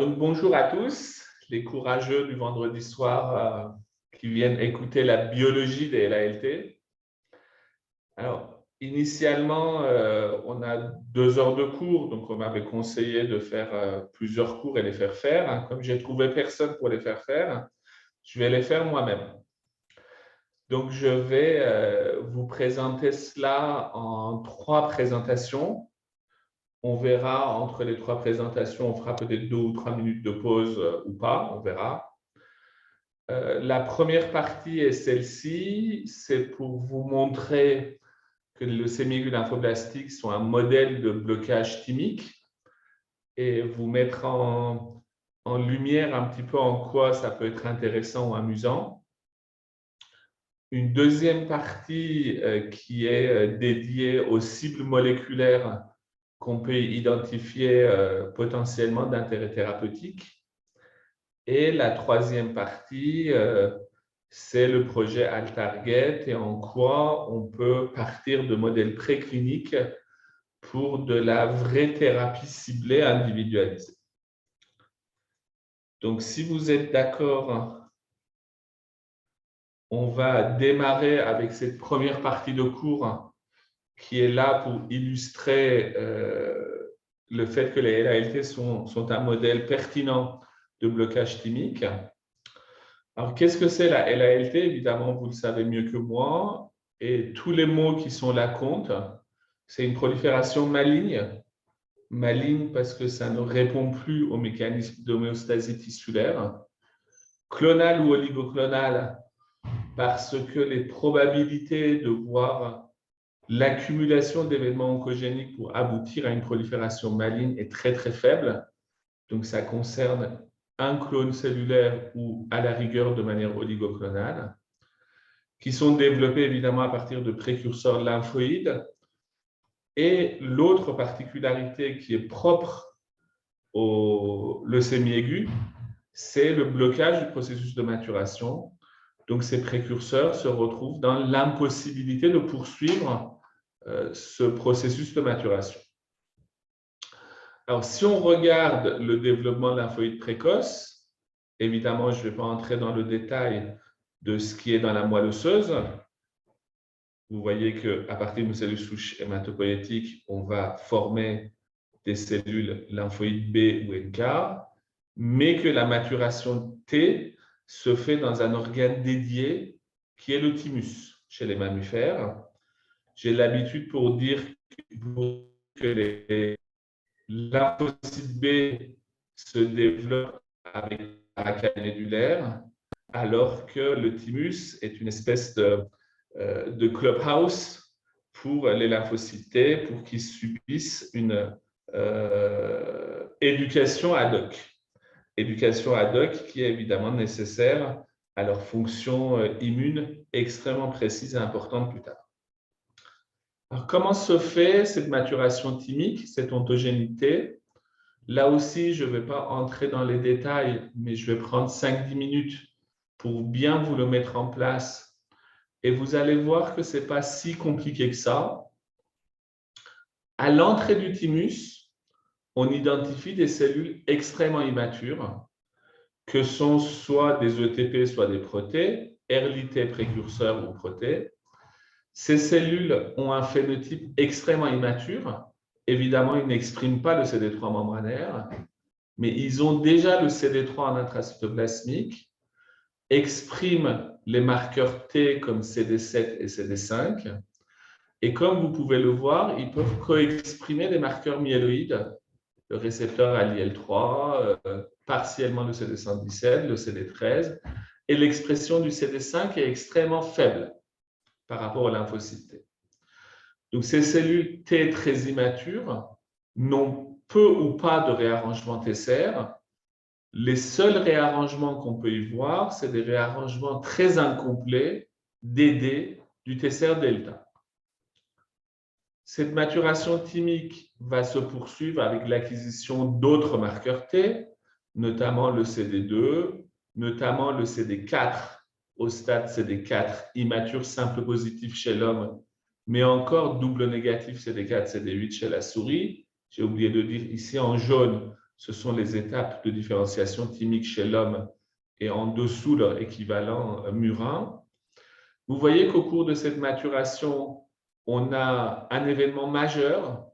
Donc, bonjour à tous, les courageux du vendredi soir qui viennent écouter la biologie des LALT. Alors, initialement, on a 2 heures de cours, donc on m'avait conseillé de faire plusieurs cours et les faire faire. Comme j'ai trouvé personne pour les faire faire, je vais les faire moi-même. Donc, je vais vous présenter cela en 3 présentations. On verra entre les 3 présentations, on fera peut-être 2 ou 3 minutes de pause ou pas, on verra. La première partie est celle-ci, c'est pour vous montrer que les leucémies lymphoblastiques sont un modèle de blocage thymique et vous mettre en lumière un petit peu en quoi ça peut être intéressant ou amusant. Une deuxième partie qui est dédiée aux cibles moléculaires qu'on peut identifier potentiellement d'intérêt thérapeutique. Et la troisième partie, c'est le projet ALTarget et en quoi on peut partir de modèles précliniques pour de la vraie thérapie ciblée individualisée. Donc, si vous êtes d'accord, on va démarrer avec cette première partie de cours qui est là pour illustrer le fait que les LALT sont un modèle pertinent de blocage thymique. Alors, qu'est-ce que c'est la LALT? Évidemment, vous le savez mieux que moi. Et tous les mots qui sont là comptent. C'est une prolifération maligne. Maligne parce que ça ne répond plus au mécanisme d'homéostasie tissulaire. Clonale ou oligoclonale parce que les probabilités de voir l'accumulation d'événements oncogéniques pour aboutir à une prolifération maligne est très, très faible. Donc, ça concerne un clone cellulaire ou à la rigueur de manière oligoclonale, qui sont développés évidemment à partir de précurseurs lymphoïdes. Et l'autre particularité qui est propre aux leucémies aiguës, c'est le blocage du processus de maturation. Donc, ces précurseurs se retrouvent dans l'impossibilité de poursuivre ce processus de maturation. Alors, si on regarde le développement lymphoïde précoce, évidemment, je ne vais pas entrer dans le détail de ce qui est dans la moelle osseuse. Vous voyez qu'à partir d'une cellule souche hématopoïétique, on va former des cellules lymphoïdes B ou NK, mais que la maturation T se fait dans un organe dédié qui est le thymus chez les mammifères. J'ai l'habitude pour dire que les lymphocytes B se développent avec la canédulaire, alors que le thymus est une espèce de clubhouse pour les lymphocytes T, pour qu'ils subissent une éducation ad hoc. Éducation ad hoc qui est évidemment nécessaire à leur fonction immune extrêmement précise et importante plus tard. Alors, comment se fait cette maturation thymique, cette ontogénité? Là aussi, je ne vais pas entrer dans les détails, mais je vais prendre 5-10 minutes pour bien vous le mettre en place. Et vous allez voir que ce n'est pas si compliqué que ça. À l'entrée du thymus, on identifie des cellules extrêmement immatures, que sont soit des ETP, soit des protés, RLT précurseurs ou protés. Ces cellules ont un phénotype extrêmement immature. Évidemment, ils n'expriment pas le CD3 membranaire, mais ils ont déjà le CD3 en intracytoplasmique, expriment les marqueurs T comme CD7 et CD5. Et comme vous pouvez le voir, ils peuvent co-exprimer des marqueurs myéloïdes, le récepteur ALIL3, partiellement le CD117, le CD13, et l'expression du CD5 est extrêmement faible par rapport aux lymphocytes T. Donc, ces cellules T très immatures n'ont peu ou pas de réarrangement TCR. Les seuls réarrangements qu'on peut y voir, c'est des réarrangements très incomplets d'ED du TCR delta. Cette maturation thymique va se poursuivre avec l'acquisition d'autres marqueurs T, notamment le CD2, notamment le CD4 au stade CD4 immature simple positif chez l'homme, mais encore double négatif CD4, CD8 chez la souris. J'ai oublié de dire ici en jaune, ce sont les étapes de différenciation thymique chez l'homme et en dessous leur équivalent murin. Vous voyez qu'au cours de cette maturation, on a un événement majeur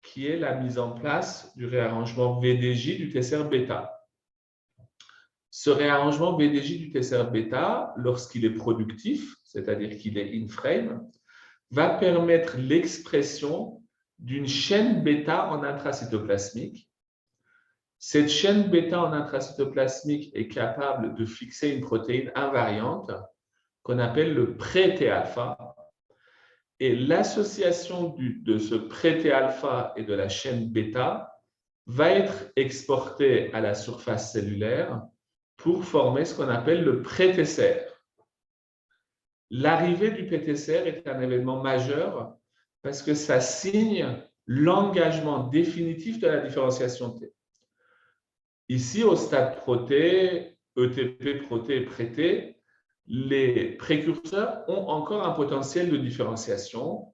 qui est la mise en place du réarrangement VDJ du TSR-bêta. Ce réarrangement VDJ du TSR-bêta, lorsqu'il est productif, c'est-à-dire qu'il est in-frame, va permettre l'expression d'une chaîne bêta en intracytoplasmique. Cette chaîne bêta en intracytoplasmique est capable de fixer une protéine invariante qu'on appelle le pré-T-alpha. Et l'association de ce pré-T-alpha et de la chaîne bêta va être exportée à la surface cellulaire pour former ce qu'on appelle le pré-TCR. L'arrivée du PTCR est un événement majeur parce que ça signe l'engagement définitif de la différenciation T. Ici, au stade proté, ETP, proté et pré-T, les précurseurs ont encore un potentiel de différenciation,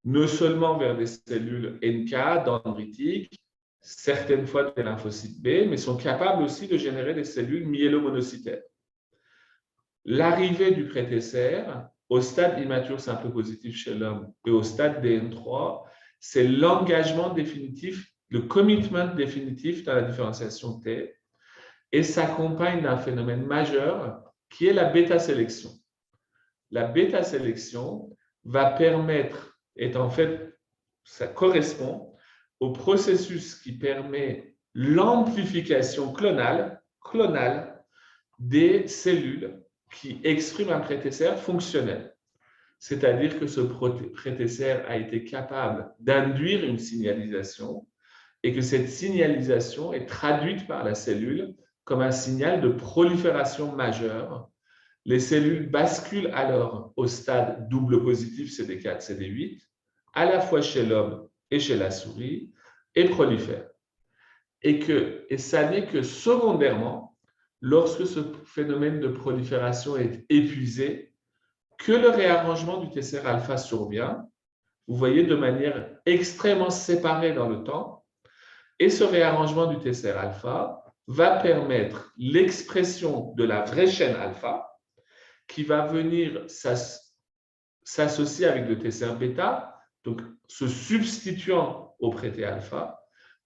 non seulement vers des cellules NK, dendritiques, certaines fois des lymphocytes B, mais sont capables aussi de générer des cellules myélomonocytaires. L'arrivée du pré-TCR au stade immature simple positif chez l'homme et au stade DN3, c'est l'engagement définitif, le commitment définitif dans la différenciation T et s'accompagne d'un phénomène majeur qui est la bêta-sélection. La bêta-sélection va permettre, et en fait, ça correspond au processus qui permet l'amplification clonale des cellules qui expriment un pré-TCR fonctionnel. C'est-à-dire que ce pré-TCR a été capable d'induire une signalisation et que cette signalisation est traduite par la cellule comme un signal de prolifération majeure. Les cellules basculent alors au stade double positif CD4, CD8, à la fois chez l'homme et chez la souris, et prolifèrent. Et ça n'est que secondairement, lorsque ce phénomène de prolifération est épuisé, que le réarrangement du TCR alpha survient, vous voyez, de manière extrêmement séparée dans le temps, et ce réarrangement du TCR alpha va permettre l'expression de la vraie chaîne alpha, qui va venir s'associer avec le TCR bêta, donc se substituant au pré-T alpha,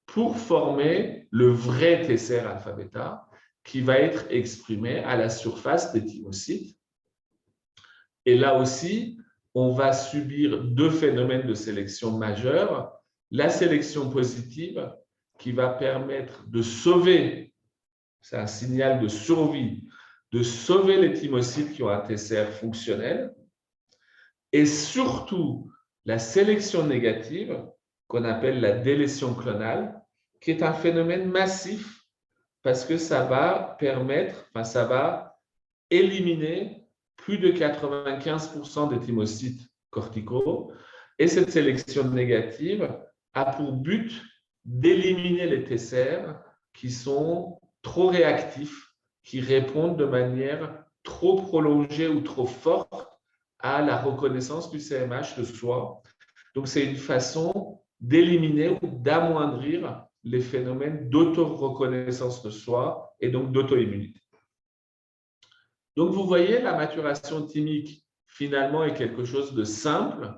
pour former le vrai TCR alpha bêta, qui va être exprimé à la surface des thymocytes. Et là aussi, on va subir deux phénomènes de sélection majeurs. La sélection positive, qui va permettre de sauver, c'est un signal de survie, de sauver les thymocytes qui ont un TCR fonctionnel, et surtout la sélection négative, qu'on appelle la délétion clonale, qui est un phénomène massif parce que ça va permettre, ça va éliminer plus de 95% des thymocytes corticaux, et cette sélection négative a pour but d'éliminer les TCR qui sont trop réactifs, qui répondent de manière trop prolongée ou trop forte à la reconnaissance du CMH de soi. Donc, c'est une façon d'éliminer ou d'amoindrir les phénomènes d'auto-reconnaissance de soi et donc d'auto-immunité. Donc, vous voyez, la maturation thymique, finalement, est quelque chose de simple.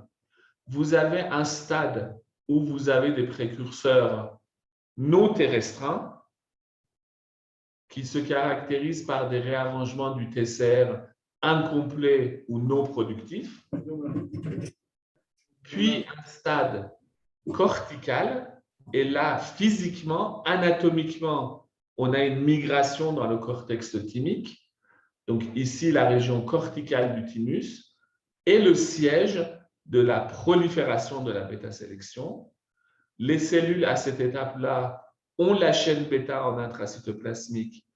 Vous avez un stade où vous avez des précurseurs non T-restreints, qui se caractérise par des réarrangements du TCR incomplets ou non productifs, puis un stade cortical, et là, physiquement, anatomiquement, on a une migration dans le cortex thymique, donc ici la région corticale du thymus, et le siège de la prolifération de la bêta-sélection. Les cellules à cette étape-là ont la chaîne bêta en intracytoplasmique,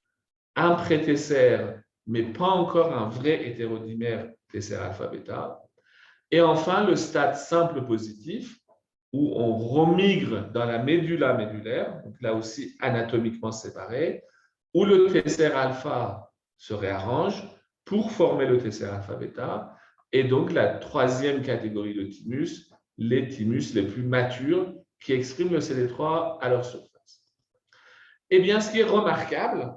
un pré-TCR, mais pas encore un vrai hétérodimère TCR alpha-bêta. Et enfin, le stade simple positif, où on remigre dans la médula médulaire, donc là aussi anatomiquement séparé, où le TCR alpha se réarrange pour former le TCR alpha-bêta, et donc la troisième catégorie de thymus, les thymus les plus matures qui expriment le CD3 à leur surface. Eh bien, ce qui est remarquable,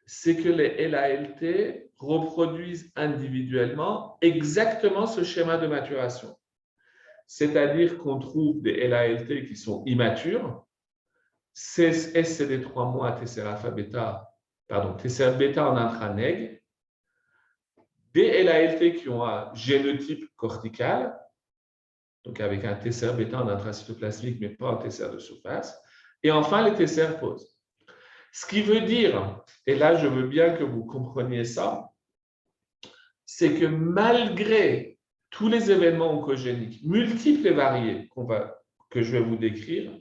c'est que les LALT reproduisent individuellement exactement ce schéma de maturation. C'est-à-dire qu'on trouve des LALT qui sont immatures, SCD3- TCR alpha-bêta, pardon, TCR bêta en intraneg, des LALT qui ont un génotype cortical, donc avec un TCR bêta en intracytoplasmique, mais pas un TCR de surface, et enfin les TCR pause. Ce qui veut dire, et là je veux bien que vous compreniez ça, c'est que malgré tous les événements oncogéniques, multiples et variés, que je vais vous décrire,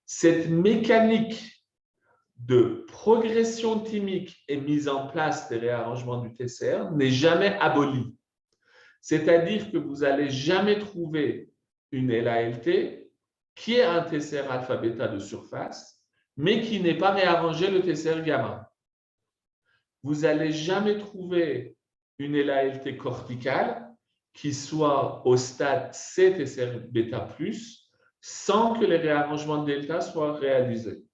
cette mécanique de progression thymique et mise en place des réarrangements du TCR n'est jamais abolie. C'est-à-dire que vous n'allez jamais trouver une LALT qui est un TCR alpha-bêta de surface, mais qui n'ait pas réarrangé le TCR gamma. Vous n'allez jamais trouver une LALT corticale qui soit au stade C TCR bêta+, sans que les réarrangements de delta soient réalisés.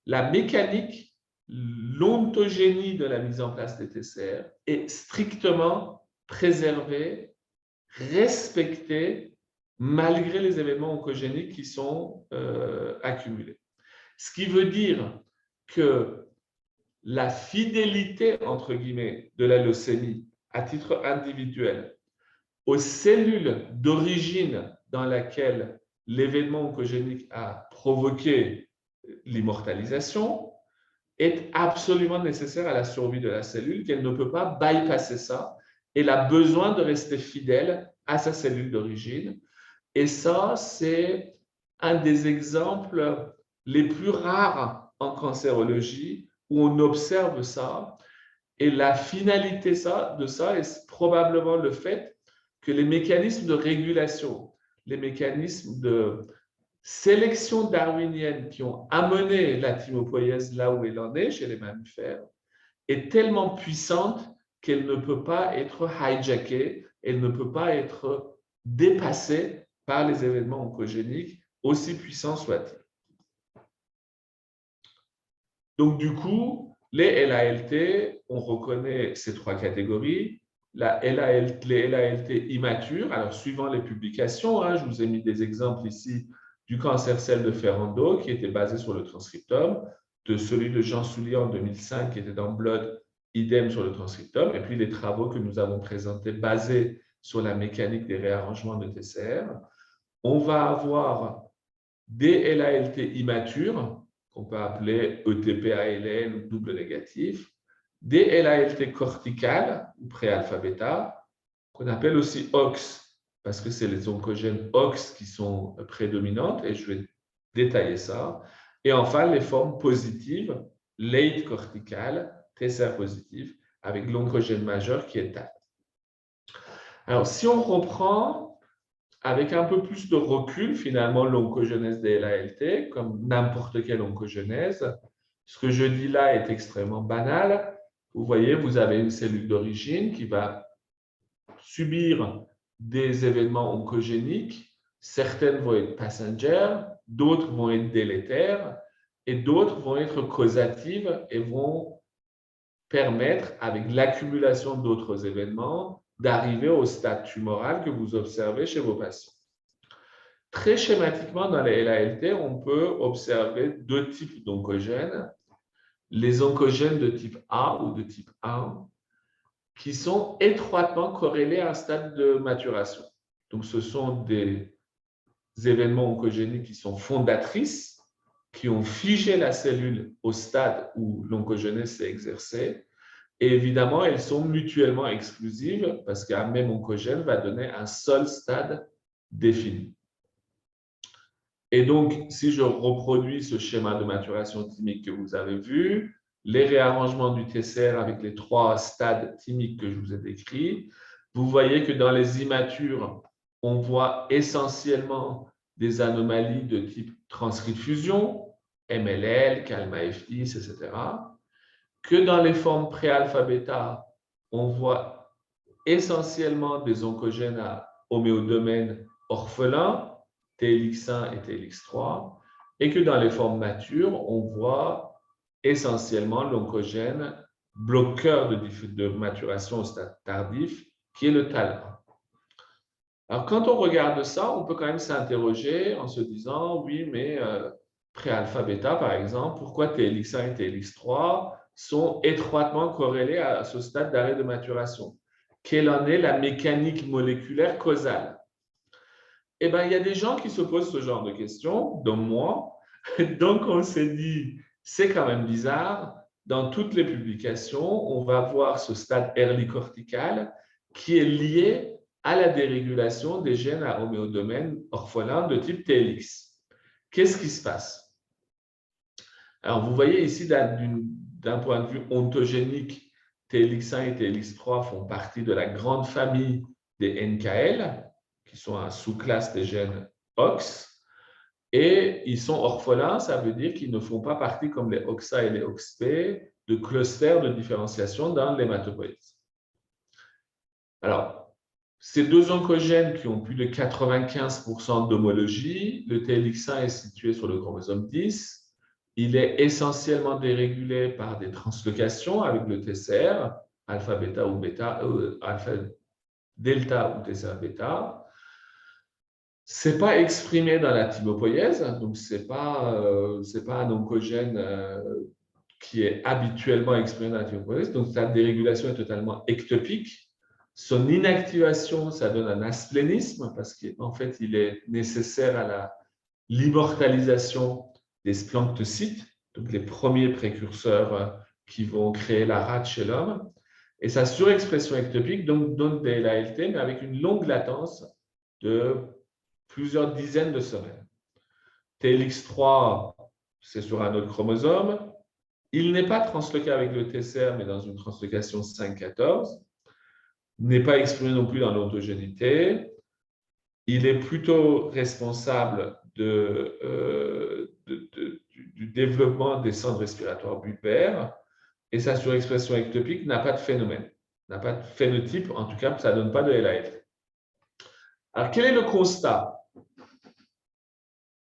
La mécanique, l'ontogénie de la mise en place des TCR est strictement préservée, respectée, malgré les événements oncogéniques qui sont accumulés. Ce qui veut dire que la fidélité, entre guillemets, de la leucémie à titre individuel aux cellules d'origine dans laquelle l'événement oncogénique a provoqué l'immortalisation est absolument nécessaire à la survie de la cellule, qu'elle ne peut pas bypasser ça. Elle a besoin de rester fidèle à sa cellule d'origine. Et ça, c'est un des exemples les plus rares en cancérologie où on observe ça. Et la finalité de ça est probablement le fait que les mécanismes de régulation, les mécanismes de sélection darwinienne qui ont amené la thymopoïèse là où elle en est chez les mammifères est tellement puissante qu'elle ne peut pas être hijackée, elle ne peut pas être dépassée par les événements oncogéniques, aussi puissants soient-ils. Donc, du coup, les LALT, on reconnaît ces trois catégories. Les LALT immatures, alors suivant les publications, je vous ai mis des exemples ici du cancer-cell de Ferrando qui était basé sur le transcriptome, de celui de Jean Soulier en 2005 qui était dans Blood, idem sur le transcriptome, et puis les travaux que nous avons présentés basés sur la mécanique des réarrangements de TCR. On va avoir des LALT immatures, qu'on peut appeler ETP-ALL ou double négatif, des LALT corticales ou pré-alpha-bêta, qu'on appelle aussi OX, parce que c'est les oncogènes OX qui sont prédominantes, et je vais détailler ça. Et enfin, les formes positives, late corticales, TCR positif, avec l'oncogène majeur qui est TAT. Alors, si on reprend avec un peu plus de recul, finalement, l'oncogenèse des LALT, comme n'importe quelle oncogenèse, ce que je dis là est extrêmement banal. Vous voyez, vous avez une cellule d'origine qui va subir des événements oncogéniques. Certaines vont être passagères, d'autres vont être délétères et d'autres vont être causatives et vont permettre, avec l'accumulation d'autres événements, d'arriver au stade tumoral que vous observez chez vos patients. Très schématiquement, dans les LALT, on peut observer deux types d'oncogènes. Les oncogènes de type A ou de type 1, qui sont étroitement corrélés à un stade de maturation. Donc, ce sont des événements oncogéniques qui sont fondatrices, qui ont figé la cellule au stade où l'oncogenèse s'est exercée. Et évidemment, elles sont mutuellement exclusives parce qu'un même oncogène va donner un seul stade défini. Et donc, si je reproduis ce schéma de maturation thymique que vous avez vu, les réarrangements du TCR avec les trois stades thymiques que je vous ai décrits, vous voyez que dans les immatures, on voit essentiellement des anomalies de type transcription, MLL, CALMA-F10, etc. Que dans les formes pré-alpha-bêta, on voit essentiellement des oncogènes à homéodomaine orphelin, TLX1 et TLX3. et que dans les formes matures, on voit essentiellement l'oncogène bloqueur de maturation au stade tardif, qui est le TAL1. Alors, quand on regarde ça, on peut quand même s'interroger en se disant, oui, mais pré-alpha-bêta, par exemple, pourquoi TLX1 et TLX3 sont étroitement corrélés à ce stade d'arrêt de maturation? Quelle en est la mécanique moléculaire causale? Eh bien, il y a des gens qui se posent ce genre de questions, dont moi. Donc, on s'est dit, c'est quand même bizarre. Dans toutes les publications, on va voir ce stade early cortical qui est lié à la dérégulation des gènes à homéodomaine orphelin de type TLX. Qu'est-ce qui se passe? Alors, vous voyez ici, d'un point de vue ontogénique, TLX1 et TLX3 font partie de la grande famille des NKL, qui sont un sous-classe des gènes OX. Et ils sont orphelins, ça veut dire qu'ils ne font pas partie, comme les OXA et les OXP, de clusters de différenciation dans l'hématopoïèse. Alors, ces deux oncogènes qui ont plus de 95% d'homologie, le TLX1 est situé sur le chromosome 10. Il est essentiellement dérégulé par des translocations avec le TCR, alpha, bêta ou bêta, alpha, delta ou TCR bêta. Ce n'est pas exprimé dans la thymopoïèse, donc ce n'est pas un oncogène qui est habituellement exprimé dans la thymopoïèse, donc sa dérégulation est totalement ectopique. Son inactivation, ça donne un asplénisme parce qu'en fait, il est nécessaire à l'immortalisation des splanchtocytes, donc les premiers précurseurs qui vont créer la rate chez l'homme. Et sa surexpression ectopique donc, donne des LALT, mais avec une longue latence de plusieurs dizaines de semaines. TLX3, c'est sur un autre chromosome. Il n'est pas transloqué avec le TCR, mais dans une translocation 5-14. N'est pas exprimé non plus dans l'ontogénité. Il est plutôt responsable du développement des cendres respiratoires bulbaires et sa surexpression ectopique n'a pas de phénomène, n'a pas de phénotype, en tout cas, ça ne donne pas de LAF. Alors, quel est le constat?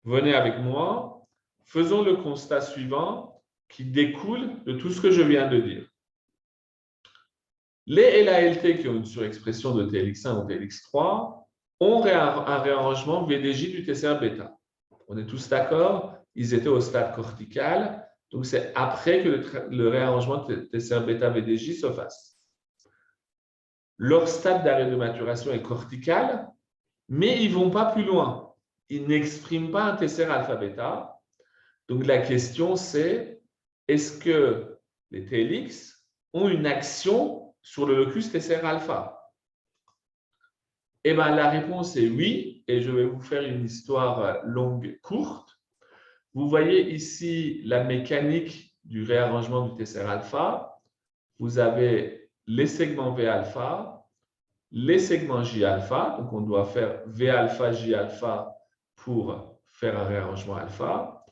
Venez avec moi, faisons le constat suivant qui découle de tout ce que je viens de dire. Les LALT qui ont une surexpression de TLX1 ou TLX3 ont un réarrangement VDJ du TCR bêta. On est tous d'accord, ils étaient au stade cortical, donc c'est après que le réarrangement de TCR bêta VDJ se fasse. Leur stade d'arrêt de maturation est cortical, mais ils ne vont pas plus loin. Ils n'expriment pas un TCR alpha-bêta. Donc la question c'est, est-ce que les TLX ont une action sur le locus TCR alpha? Eh bien, la réponse est oui, et je vais vous faire une histoire longue, courte. Vous voyez ici la mécanique du réarrangement du TCR alpha. Vous avez les segments V alpha, les segments J alpha, donc on doit faire V alpha, J alpha pour faire un réarrangement alpha.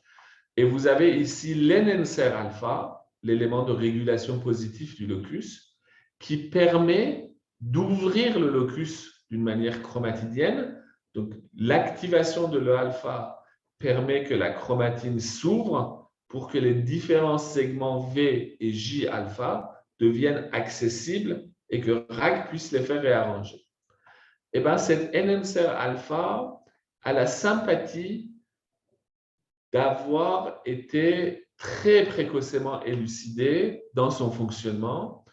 Et vous avez ici l'NNCR alpha, l'élément de régulation positif du locus, qui permet d'ouvrir le locus d'une manière chromatidienne. Donc, l'activation de l'E-alpha permet que la chromatine s'ouvre pour que les différents segments V et J alpha deviennent accessibles et que RAG puisse les faire réarranger. Et bien, cette NNCR alpha a la sympathie d'avoir été très précocement élucidée dans son fonctionnement.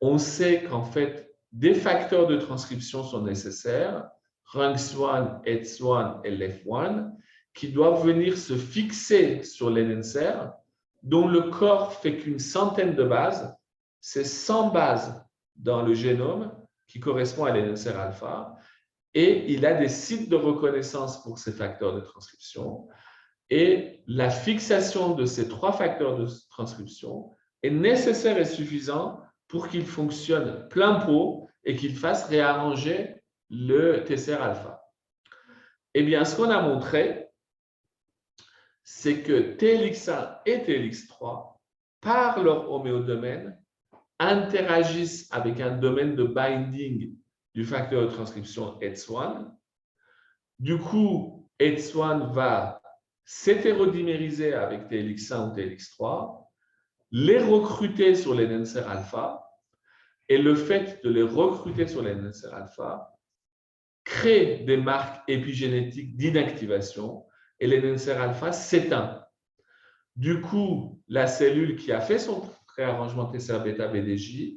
On sait qu'en fait, des facteurs de transcription sont nécessaires, RUNX1, ETS1 et LEF1, qui doivent venir se fixer sur l'NNCR, dont le corps fait qu'une centaine de bases. C'est 100 bases dans le génome qui correspond à l'NNCR alpha, et il a des sites de reconnaissance pour ces facteurs de transcription. Et la fixation de ces 3 facteurs de transcription est nécessaire et suffisant pour qu'il fonctionne plein pot et qu'il fasse réarranger le TCR alpha. Eh bien, ce qu'on a montré, c'est que TLX1 et TLX3, par leur homéodomaine, interagissent avec un domaine de binding du facteur de transcription ETS1. Du coup, ETS1 va s'hétérodimériser avec TLX1 ou TLX3, les recruter sur les enhancer alpha, et le fait de les recruter sur les enhancer alpha crée des marques épigénétiques d'inactivation et l'enhancer alpha s'éteint. Du coup, la cellule qui a fait son réarrangement TCR bêta BDJ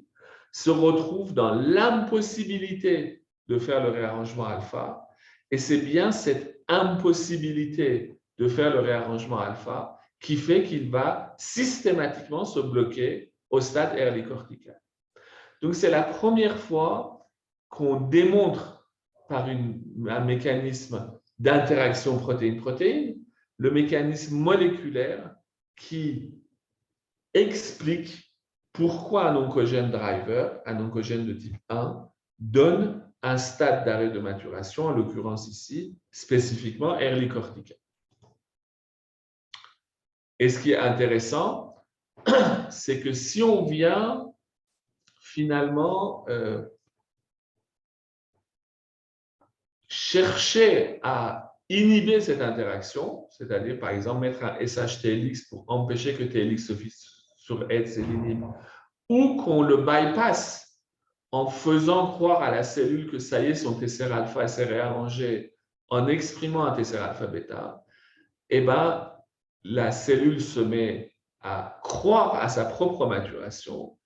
se retrouve dans l'impossibilité de faire le réarrangement alpha, et c'est bien cette impossibilité de faire le réarrangement alpha qui fait qu'il va systématiquement se bloquer au stade early cortical. Donc, c'est la première fois qu'on démontre par un mécanisme d'interaction protéine-protéine, le mécanisme moléculaire qui explique pourquoi un oncogène driver, un oncogène de type 1, donne un stade d'arrêt de maturation, en l'occurrence ici, spécifiquement early cortical. Et ce qui est intéressant, c'est que si on vient finalement chercher à inhiber cette interaction, c'est-à-dire par exemple mettre un SHTLX pour empêcher que TLX se fixe sur ETS et l'inhibe, ou qu'on le bypass en faisant croire à la cellule que ça y est, son TCR alpha s'est réarrangé en exprimant un TCR alpha bêta, eh ben, la cellule se met à croire à sa propre maturation,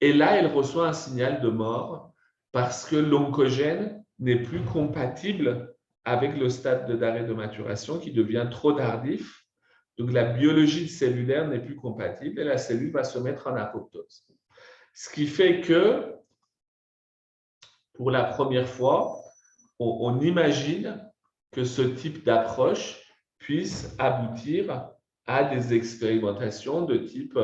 et là, elle reçoit un signal de mort parce que l'oncogène n'est plus compatible avec le stade d'arrêt de maturation qui devient trop tardif. Donc, la biologie cellulaire n'est plus compatible et la cellule va se mettre en apoptose. Ce qui fait que, pour la première fois, on imagine que ce type d'approche puisse aboutir à des expérimentations de type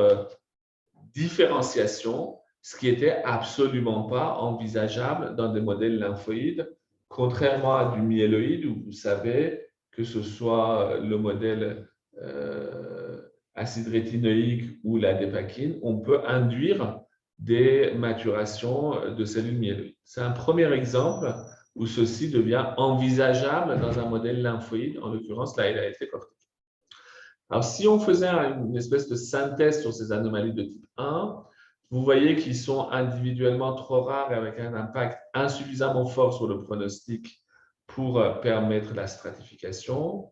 différenciation, ce qui n'était absolument pas envisageable dans des modèles lymphoïdes, contrairement à du myéloïde où vous savez que ce soit le modèle acide rétinoïque ou la dépakine, on peut induire des maturations de cellules myéloïdes. C'est un premier exemple où ceci devient envisageable dans un modèle lymphoïde, en l'occurrence la LALT corticale. Alors, si on faisait une espèce de synthèse sur ces anomalies de type 1, vous voyez qu'ils sont individuellement trop rares et avec un impact insuffisamment fort sur le pronostic pour permettre la stratification.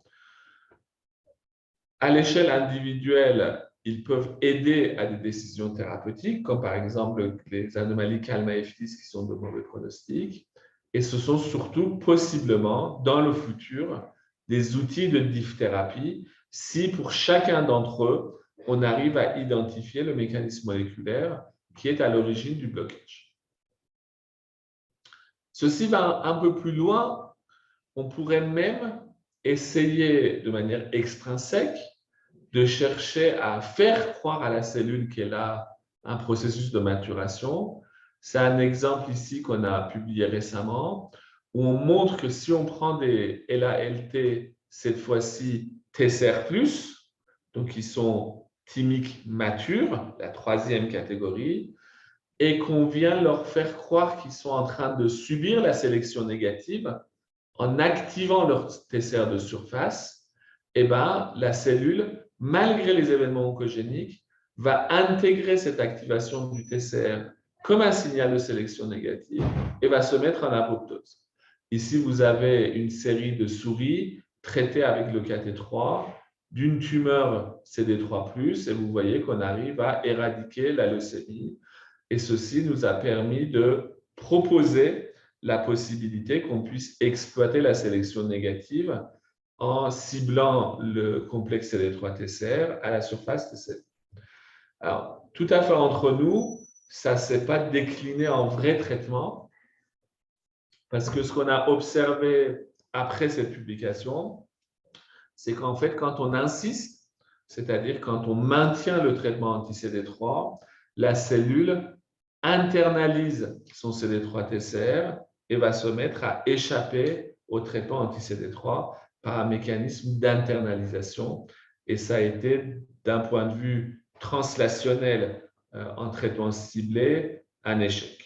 À l'échelle individuelle, ils peuvent aider à des décisions thérapeutiques, comme par exemple les anomalies Kalmaeftis qui sont de mauvais pronostics. Et ce sont surtout possiblement, dans le futur, des outils de diff-thérapie si pour chacun d'entre eux, on arrive à identifier le mécanisme moléculaire qui est à l'origine du blocage. Ceci va un peu plus loin. On pourrait même essayer de manière extrinsèque de chercher à faire croire à la cellule qu'elle a un processus de maturation. C'est un exemple ici qu'on a publié récemment où on montre que si on prend des LALT, cette fois-ci TCR+, donc qui sont thymiques matures, la troisième catégorie, et qu'on vient leur faire croire qu'ils sont en train de subir la sélection négative en activant leur TCR de surface, eh ben, la cellule, malgré les événements oncogéniques, va intégrer cette activation du TCR comme un signal de sélection négative et va se mettre en apoptose. Ici, vous avez une série de souris traitées avec le KT3 d'une tumeur CD3+, et vous voyez qu'on arrive à éradiquer la leucémie. Et ceci nous a permis de proposer la possibilité qu'on puisse exploiter la sélection négative en ciblant le complexe CD3-TCR à la surface des cellules. Alors, tout à fait entre nous, ça ne s'est pas décliné en vrai traitement parce que ce qu'on a observé après cette publication, c'est qu'en fait, quand on insiste, c'est-à-dire quand on maintient le traitement anti-CD3, la cellule internalise son CD3-TCR et va se mettre à échapper au traitement anti-CD3 par un mécanisme d'internalisation. Et ça a été, d'un point de vue translationnel en traitement ciblé, un échec.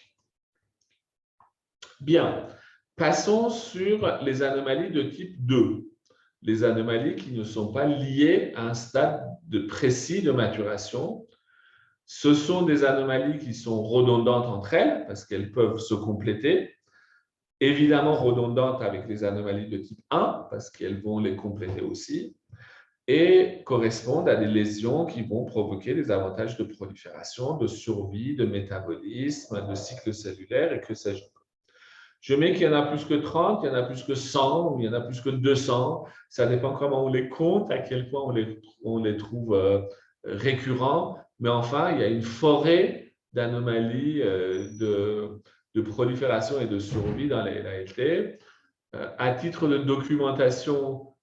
Bien, passons sur les anomalies de type 2. les anomalies qui ne sont pas liées à un stade précis de maturation. Ce sont des anomalies qui sont redondantes entre elles parce qu'elles peuvent se compléter. Évidemment redondantes avec les anomalies de type 1 parce qu'elles vont les compléter aussi et correspondent à des lésions qui vont provoquer des avantages de prolifération, de survie, de métabolisme, de cycle cellulaire et que sais-je. Je mets qu'il y en a plus que 30, il y en a plus que 100, ou il y en a plus que 200. Ça dépend comment on les compte, à quel point on les trouve récurrents. Mais enfin, il y a une forêt d'anomalies de prolifération et de survie dans les LALT. À titre de documentation,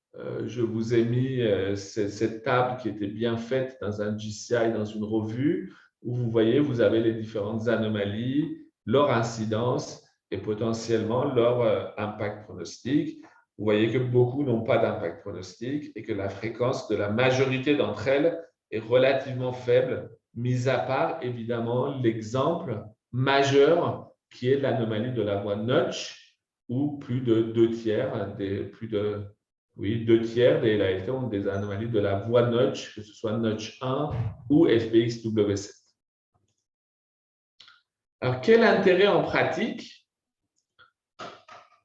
je vous ai mis cette table qui était bien faite dans un GCI, dans une revue, où vous voyez, vous avez les différentes anomalies, leur incidence et potentiellement leur impact pronostic. Vous voyez que beaucoup n'ont pas d'impact pronostic et que la fréquence de la majorité d'entre elles est relativement faible, mis à part évidemment l'exemple majeur qui est l'anomalie de la voie Notch, où plus de 2 tiers des LALT ont des anomalies de la voie Notch, que ce soit Notch 1 ou FBXW7. Alors, quel intérêt en pratique?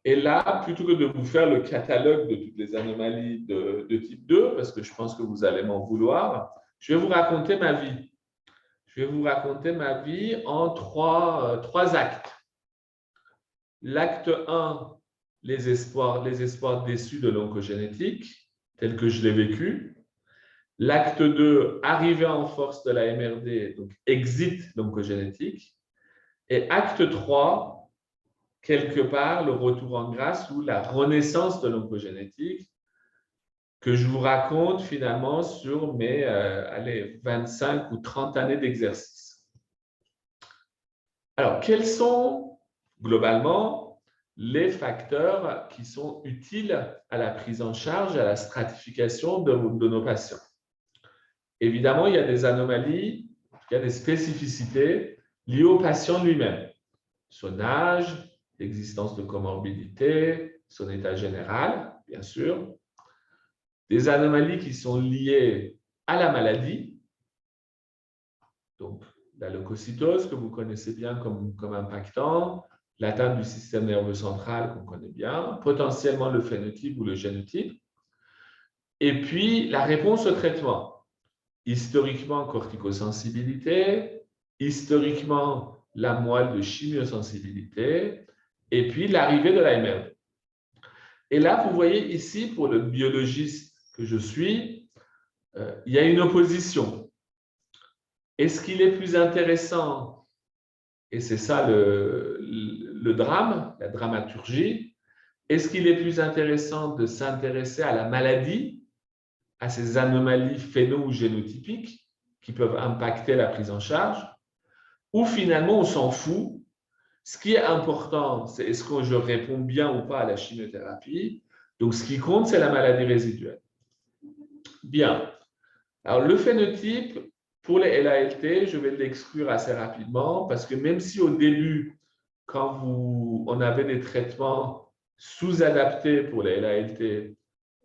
Et là, plutôt que de vous faire le catalogue de toutes les anomalies de type 2, parce que je pense que vous allez m'en vouloir, je vais vous raconter ma vie. Je vais vous raconter ma vie en trois actes. L'acte 1, les espoirs déçus de l'oncogénétique, tel que je l'ai vécu. L'acte 2, arrivée en force de la MRD, donc exit l'oncogénétique. Et acte 3, quelque part, le retour en grâce ou la renaissance de l'oncogénétique que je vous raconte finalement sur mes 25 ou 30 années d'exercice. Alors, quels sont globalement les facteurs qui sont utiles à la prise en charge, à la stratification de nos patients? Évidemment, il y a des anomalies, il y a des spécificités liées au patient lui-même. Son âge, l'existence de comorbidité, son état général, bien sûr. Des anomalies qui sont liées à la maladie, donc la leucocytose que vous connaissez bien comme impactant, l'atteinte du système nerveux central qu'on connaît bien, potentiellement le phénotype ou le génotype, et puis la réponse au traitement. Historiquement, corticosensibilité, historiquement, la moelle de chimiosensibilité, et puis l'arrivée de la MRD. Et là, vous voyez ici, pour le biologiste que je suis, il y a une opposition. Est-ce qu'il est plus intéressant, et c'est ça le drame, la dramaturgie, est-ce qu'il est plus intéressant de s'intéresser à la maladie, à ces anomalies phéno- ou génotypiques qui peuvent impacter la prise en charge, ou finalement on s'en fout? Ce qui est important, c'est est-ce que je réponds bien ou pas à la chimiothérapie. Donc, ce qui compte, c'est la maladie résiduelle. Bien. Alors, le phénotype, pour les LALT, je vais l'exclure assez rapidement parce que même si au début, quand on avait des traitements sous-adaptés pour les LALT,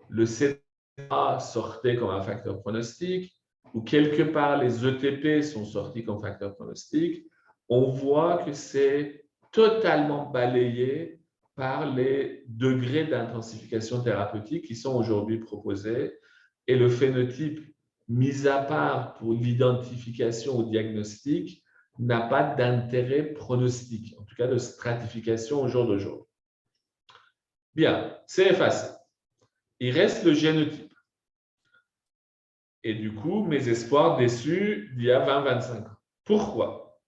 le CTA sortait comme un facteur pronostic ou quelque part les ETP sont sortis comme facteur pronostic, on voit que c'est totalement balayé par les degrés d'intensification thérapeutique qui sont aujourd'hui proposés et le phénotype, mis à part pour l'identification ou diagnostic, n'a pas d'intérêt pronostique, en tout cas de stratification au jour d'aujourd'hui. Bien, c'est effacé. Il reste le génotype. Et du coup, mes espoirs déçus d'il y a 20-25 ans. Pourquoi?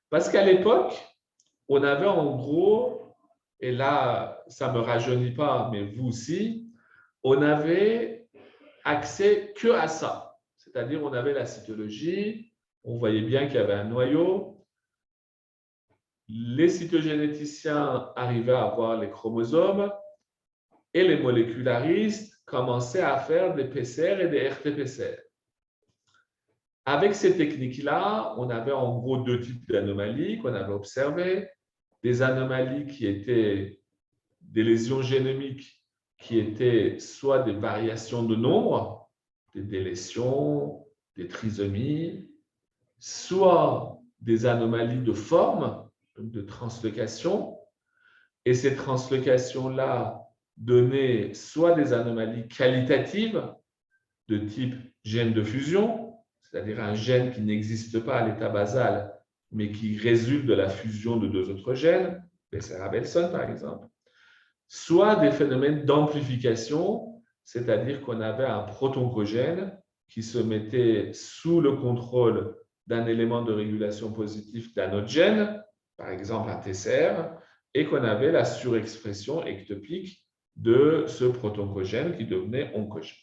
Parce qu'à l'époque, on avait en gros, et là, ça ne me rajeunit pas, mais vous aussi, on avait accès que à ça. C'est-à-dire, on avait la cytologie, on voyait bien qu'il y avait un noyau. Les cytogénéticiens arrivaient à voir les chromosomes et les molécularistes commençaient à faire des PCR et des RT-PCR. Avec ces techniques-là, on avait en gros deux types d'anomalies qu'on avait observées. Des anomalies qui étaient des lésions génomiques qui étaient soit des variations de nombre, des délétions, des trisomies, soit des anomalies de forme, de translocation, et ces translocations-là donnaient soit des anomalies qualitatives de type gène de fusion, c'est-à-dire un gène qui n'existe pas à l'état basal, mais qui résulte de la fusion de deux autres gènes, Becerra-Belson par exemple, soit des phénomènes d'amplification, c'est-à-dire qu'on avait un protoncogène qui se mettait sous le contrôle d'un élément de régulation positif d'un autre gène, par exemple un TCR, et qu'on avait la surexpression ectopique de ce protoncogène qui devenait oncogène.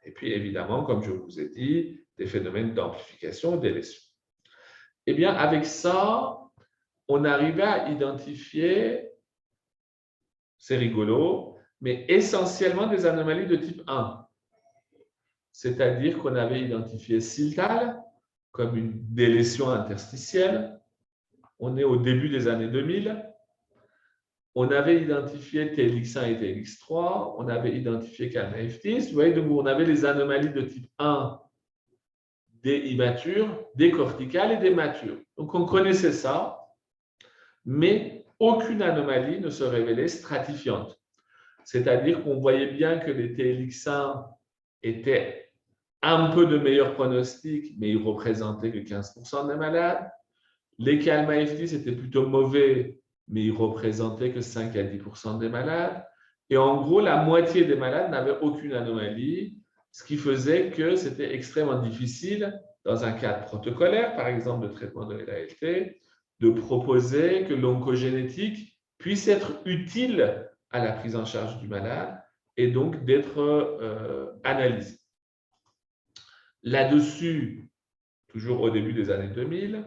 Et puis évidemment, comme je vous ai dit, des phénomènes d'amplification, délétion. Eh bien, avec ça, on arrivait à identifier, c'est rigolo, mais essentiellement des anomalies de type 1. C'est-à-dire qu'on avait identifié Siltal comme une délétion interstitielle. On est au début des années 2000. On avait identifié TLX1 et TLX3. On avait identifié KMFT. Vous voyez, donc on avait les anomalies de type 1 des immatures, des corticales et des matures. Donc on connaissait ça, mais aucune anomalie ne se révélait stratifiante. C'est-à-dire qu'on voyait bien que les TLX1 étaient un peu de meilleur pronostic, mais ils représentaient que 15% des malades. Les KMFT, c'était plutôt mauvais, mais ils représentaient que 5 à 10% des malades. Et en gros, la moitié des malades n'avaient aucune anomalie, ce qui faisait que c'était extrêmement difficile, dans un cadre protocolaire, par exemple de traitement de l'ALT, de proposer que l'oncogénétique puisse être utile à la prise en charge du malade et donc d'être analysée. Là-dessus, toujours au début des années 2000,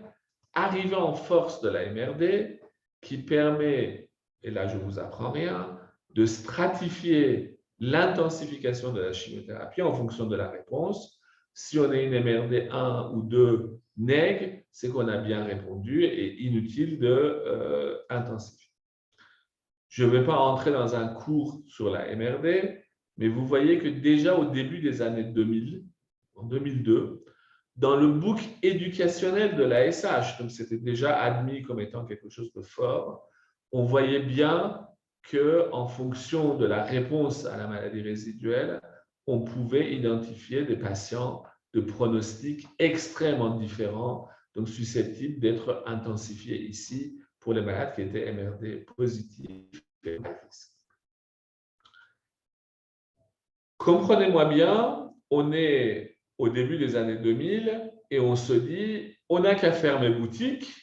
arrivait en force de la MRD qui permet, et là je ne vous apprends rien, de stratifier l'intensification de la chimiothérapie en fonction de la réponse. Si on a une MRD 1 ou 2 neg, c'est qu'on a bien répondu et inutile de intensifier. Je ne vais pas entrer dans un cours sur la MRD, mais vous voyez que déjà au début des années 2000, en 2002, dans le book éducationnel de la SH, donc c'était déjà admis comme étant quelque chose de fort, on voyait bien qu'en fonction de la réponse à la maladie résiduelle, on pouvait identifier des patients de pronostics extrêmement différents, donc susceptibles d'être intensifiés ici pour les malades qui étaient MRD positifs. Comprenez-moi bien, on est au début des années 2000 et on se dit, on n'a qu'à fermer boutique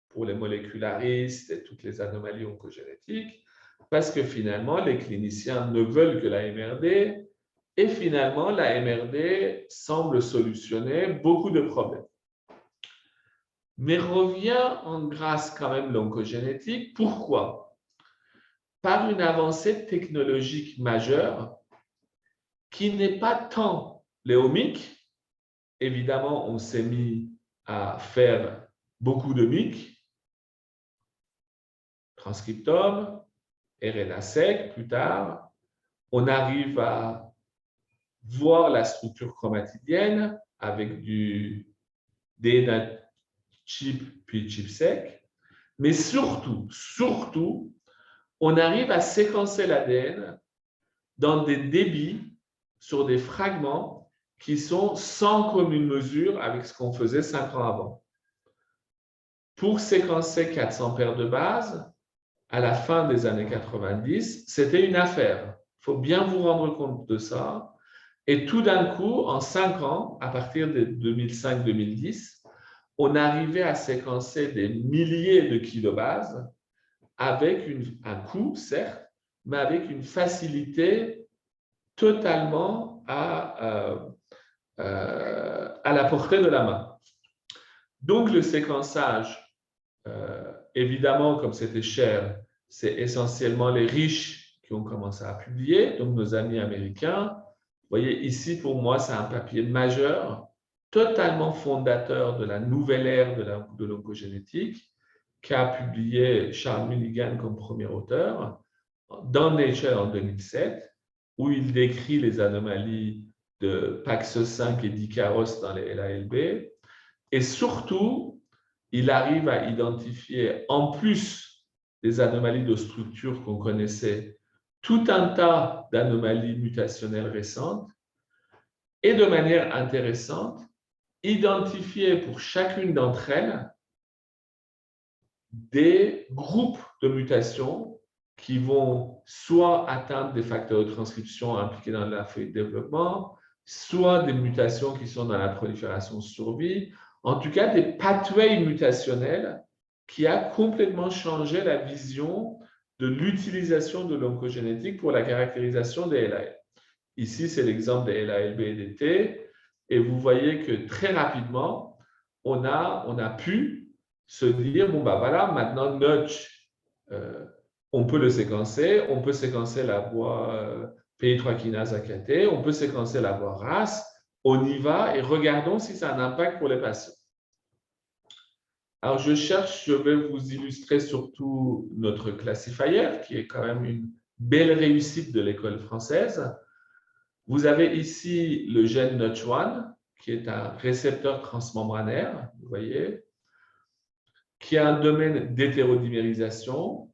pour les molécularistes et toutes les anomalies oncogénétiques, parce que finalement, les cliniciens ne veulent que la MRD et finalement, la MRD semble solutionner beaucoup de problèmes. Mais revient en grâce quand même l'oncogénétique. Pourquoi? Par une avancée technologique majeure qui n'est pas tant léomique. Évidemment, on s'est mis à faire beaucoup de MIC, transcriptome, RNA-seq plus tard. On arrive à voir la structure chromatidienne avec du DNA chip puis chip sec. Mais surtout, on arrive à séquencer l'ADN dans des débits sur des fragments qui sont sans commune mesure avec ce qu'on faisait 5 ans avant. Pour séquencer 400 paires de bases, à la fin des années 90, c'était une affaire. Il faut bien vous rendre compte de ça. Et tout d'un coup, en 5 ans, à partir de 2005-2010, on arrivait à séquencer des milliers de kilobases avec un coût, certes, mais avec une facilité totalement à la portée de la main. Donc, le séquençage, évidemment, comme c'était cher, c'est essentiellement les riches qui ont commencé à publier, donc nos amis américains. Vous voyez, ici, pour moi, c'est un papier majeur, totalement fondateur de la nouvelle ère de l'oncogénétique, qu'a publié Charles Mulligan comme premier auteur dans Nature en 2007. où il décrit les anomalies de PAX5 et d'Icaros dans les LALB. Et surtout, il arrive à identifier, en plus des anomalies de structure qu'on connaissait, tout un tas d'anomalies mutationnelles récentes et de manière intéressante, identifier pour chacune d'entre elles des groupes de mutations qui vont soit atteindre des facteurs de transcription impliqués dans la feuille de développement, soit des mutations qui sont dans la prolifération survie, en tout cas des pathways mutationnels qui a complètement changé la vision de l'utilisation de l'oncogénétique pour la caractérisation des LAL. Ici, c'est l'exemple des LALB et des T, et vous voyez que très rapidement, on a pu se dire, bon, bah voilà, maintenant, Notch, on peut le séquencer, on peut séquencer la voie PI3 kinase AKT, on peut séquencer la voie RAS, on y va et regardons si ça a un impact pour les patients. Alors, je vais vous illustrer surtout notre classifier, qui est quand même une belle réussite de l'école française. Vous avez ici le gène Notch1, qui est un récepteur transmembranaire, vous voyez, qui a un domaine d'hétérodimérisation,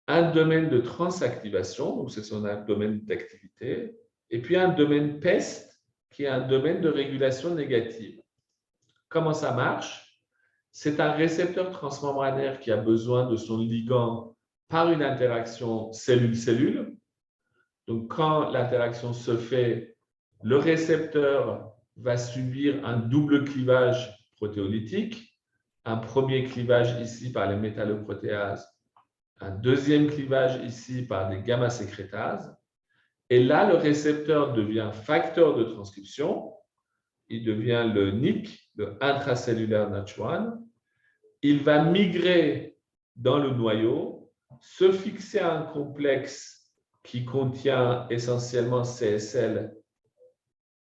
un domaine de transactivation, donc c'est son domaine d'activité, et puis un domaine PEST, qui est un domaine de régulation négative. Comment ça marche? C'est un récepteur transmembranaire qui a besoin de son ligand par une interaction cellule-cellule. Donc, quand l'interaction se fait, le récepteur va subir un double clivage protéolytique, un premier clivage ici par les métalloprotéases, un deuxième clivage ici par des gamma-sécrétases. Et là, le récepteur devient facteur de transcription. Il devient le NIC, le intracellulaire Notch1. Il va migrer dans le noyau, se fixer à un complexe qui contient essentiellement CSL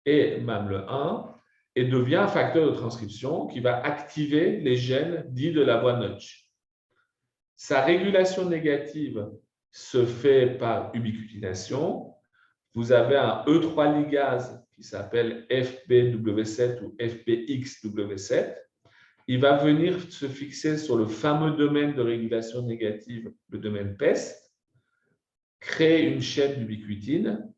et MAML1 et devient un facteur de transcription qui va activer les gènes dits de la voie Notch. Sa régulation négative se fait par ubiquitination. Vous avez un E3 ligase qui s'appelle FBW7 ou FBXW7. Il va venir se fixer sur le fameux domaine de régulation négative, le domaine PEST, créer une chaîne d'ubiquitine,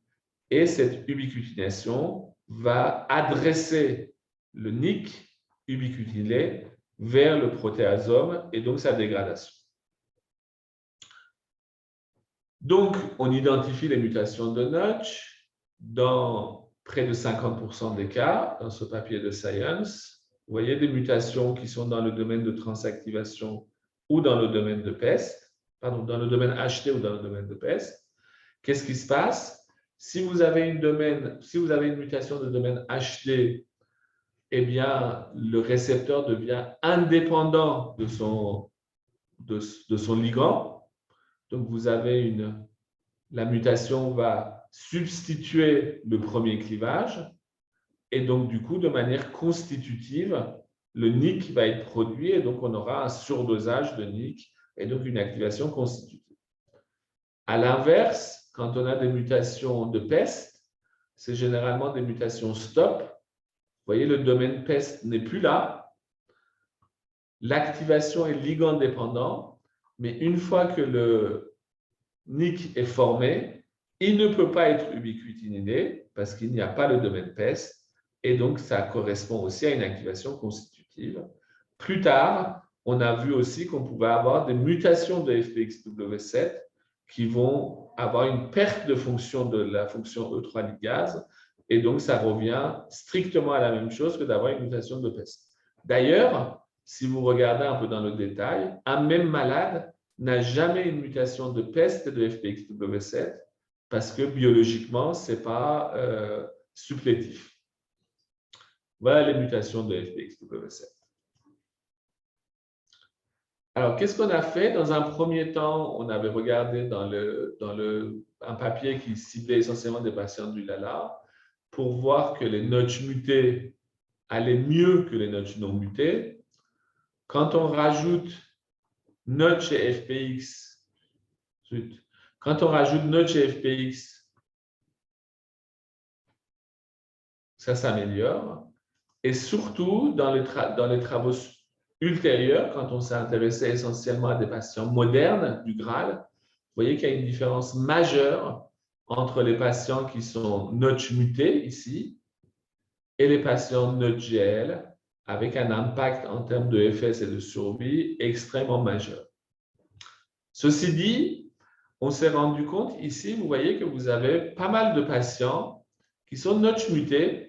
et cette ubiquitination va adresser le NIC ubiquitiné vers le protéasome et donc sa dégradation. Donc, on identifie les mutations de Notch dans près de 50% des cas dans ce papier de Science. Vous voyez des mutations qui sont dans le domaine de transactivation ou dans le domaine de PEST, pardon, dans le domaine HT ou dans le domaine de PEST. Qu'est-ce qui se passe? Si vous avez une mutation de domaine HD, eh bien, le récepteur devient indépendant de son ligand. Donc, vous avez la mutation va substituer le premier clivage et donc, du coup, de manière constitutive, le NIC va être produit et donc on aura un surdosage de NIC et donc une activation constitutive. À l'inverse, quand on a des mutations de PEST, c'est généralement des mutations stop. Vous voyez, le domaine PEST n'est plus là. L'activation est ligand dépendant, mais une fois que le NIC est formé, il ne peut pas être ubiquitiné parce qu'il n'y a pas le domaine PEST et donc ça correspond aussi à une activation constitutive. Plus tard, on a vu aussi qu'on pouvait avoir des mutations de FBXW7 qui vont avoir une perte de fonction de la fonction E3 ligase et donc ça revient strictement à la même chose que d'avoir une mutation de PEST. D'ailleurs, si vous regardez un peu dans le détail, un même malade n'a jamais une mutation de PEST et de FBXW7 parce que biologiquement, ce n'est pas supplétif. Voilà les mutations de FBXW7. Alors, qu'est-ce qu'on a fait? Dans un premier temps, on avait regardé dans un papier qui ciblait essentiellement des patients du LALA pour voir que les notches mutés allaient mieux que les notches non mutés. Quand on rajoute Notch et FPX, quand on rajoute Notch et FPX ça s'améliore. Et surtout, dans les travaux ultérieurs, quand on s'est intéressé essentiellement à des patients modernes du Graal, vous voyez qu'il y a une différence majeure entre les patients qui sont Notch mutés ici et les patients Notch GL avec un impact en termes de FS et de survie extrêmement majeur. Ceci dit, on s'est rendu compte ici, vous voyez que vous avez pas mal de patients qui sont Notch mutés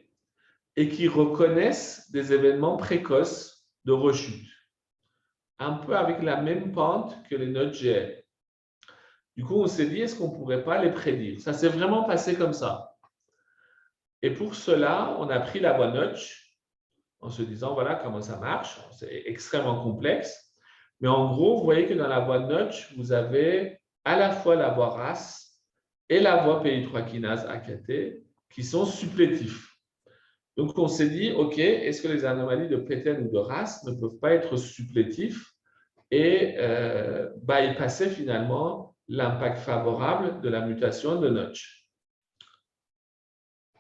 et qui reconnaissent des événements précoces de rechute, un peu avec la même pente que les Notch GL. Du coup, on s'est dit, est-ce qu'on ne pourrait pas les prédire? Ça s'est vraiment passé comme ça. Et pour cela, on a pris la voie Notch en se disant, voilà comment ça marche. C'est extrêmement complexe. Mais en gros, vous voyez que dans la voie Notch, vous avez à la fois la voie RAS et la voie PI3 kinase AKT qui sont supplétifs. Donc, on s'est dit, OK, est-ce que les anomalies de PTEN ou de RAS ne peuvent pas être supplétifs et bypasser finalement l'impact favorable de la mutation de Notch?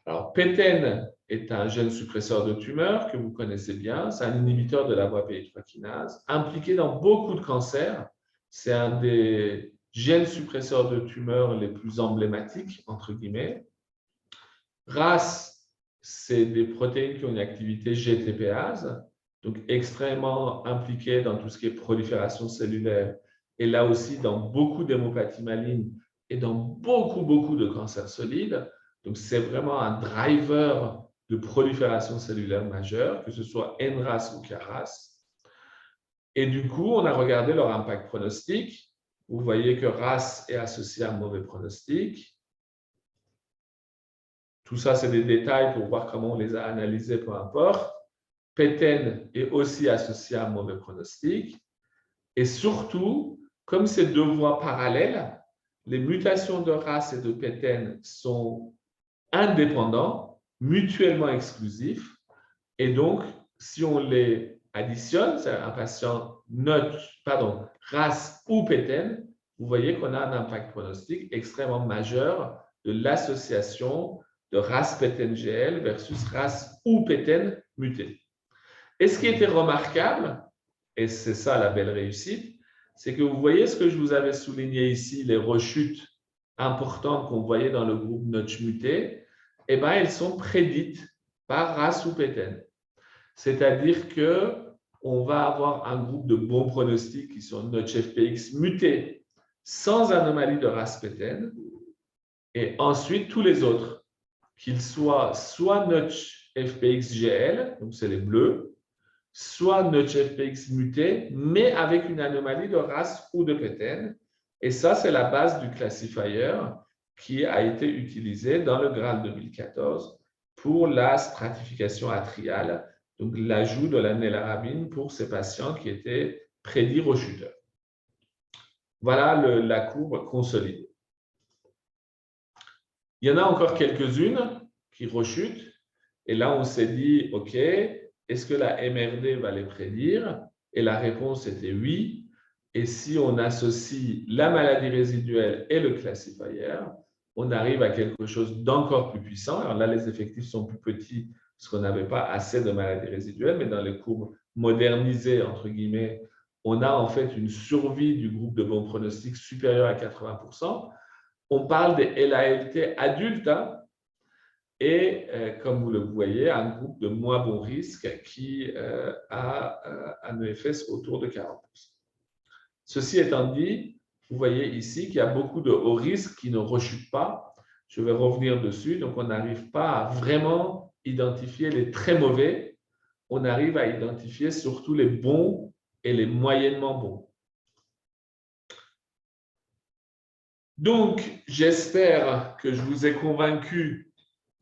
Alors, PTEN est un gène suppresseur de tumeur que vous connaissez bien. C'est un inhibiteur de la voie PI3 kinase, impliqué dans beaucoup de cancers. C'est un des gènes suppresseurs de tumeurs les plus emblématiques, entre guillemets. RAS, c'est des protéines qui ont une activité GTPase, donc extrêmement impliquées dans tout ce qui est prolifération cellulaire, et là aussi dans beaucoup d'hémopathies malignes et dans beaucoup de cancers solides. Donc, c'est vraiment un driver de prolifération cellulaire majeure, que ce soit NRAS ou KRAS. Et du coup, on a regardé leur impact pronostic. Vous voyez que RAS est associé à un mauvais pronostic. Tout ça, c'est des détails pour voir comment on les a analysés, peu importe. PTEN est aussi associé à un mauvais pronostic. Et surtout, comme ces deux voies parallèles, les mutations de RAS et de PTEN sont indépendants, mutuellement exclusifs. Et donc, si on les additionne, c'est un patient RAS ou PTEN, vous voyez qu'on a un impact pronostic extrêmement majeur de l'association de RAS-PTEN-GL versus RAS ou PTEN muté. Et ce qui était remarquable, et c'est ça la belle réussite, c'est que vous voyez ce que je vous avais souligné ici, les rechutes importantes qu'on voyait dans le groupe Notch muté, eh bien, elles sont prédites par RAS ou PTEN. C'est-à-dire qu'on va avoir un groupe de bons pronostics qui sont Notch FPX mutés sans anomalie de RAS-PTEN, et ensuite tous les autres, qu'ils soient soit Notch FPX GL, donc c'est les bleus, soit Notch FPX muté, mais avec une anomalie de RAS ou de PTEN. Et ça, c'est la base du classifier qui a été utilisé dans le Graal 2014 pour la stratification atriale, donc l'ajout de la nélarabine pour ces patients qui étaient prédits rechuteurs. Voilà la courbe consolidée. Il y en a encore quelques-unes qui rechutent. Et là, on s'est dit, OK, est-ce que la MRD va les prédire? Et la réponse était oui. Et si on associe la maladie résiduelle et le classifier, on arrive à quelque chose d'encore plus puissant. Alors là, les effectifs sont plus petits parce qu'on n'avait pas assez de maladies résiduelles, mais dans les courbes modernisées, entre guillemets, on a en fait une survie du groupe de bons pronostics supérieure à 80%. On parle des LALT adultes, hein, et comme vous le voyez, un groupe de moins bon risque qui a un EFS autour de 40%. Ceci étant dit, vous voyez ici qu'il y a beaucoup de hauts risques qui ne rechutent pas. Je vais revenir dessus. Donc, on n'arrive pas à vraiment identifier les très mauvais. On arrive à identifier surtout les bons et les moyennement bons. Donc, j'espère que je vous ai convaincu,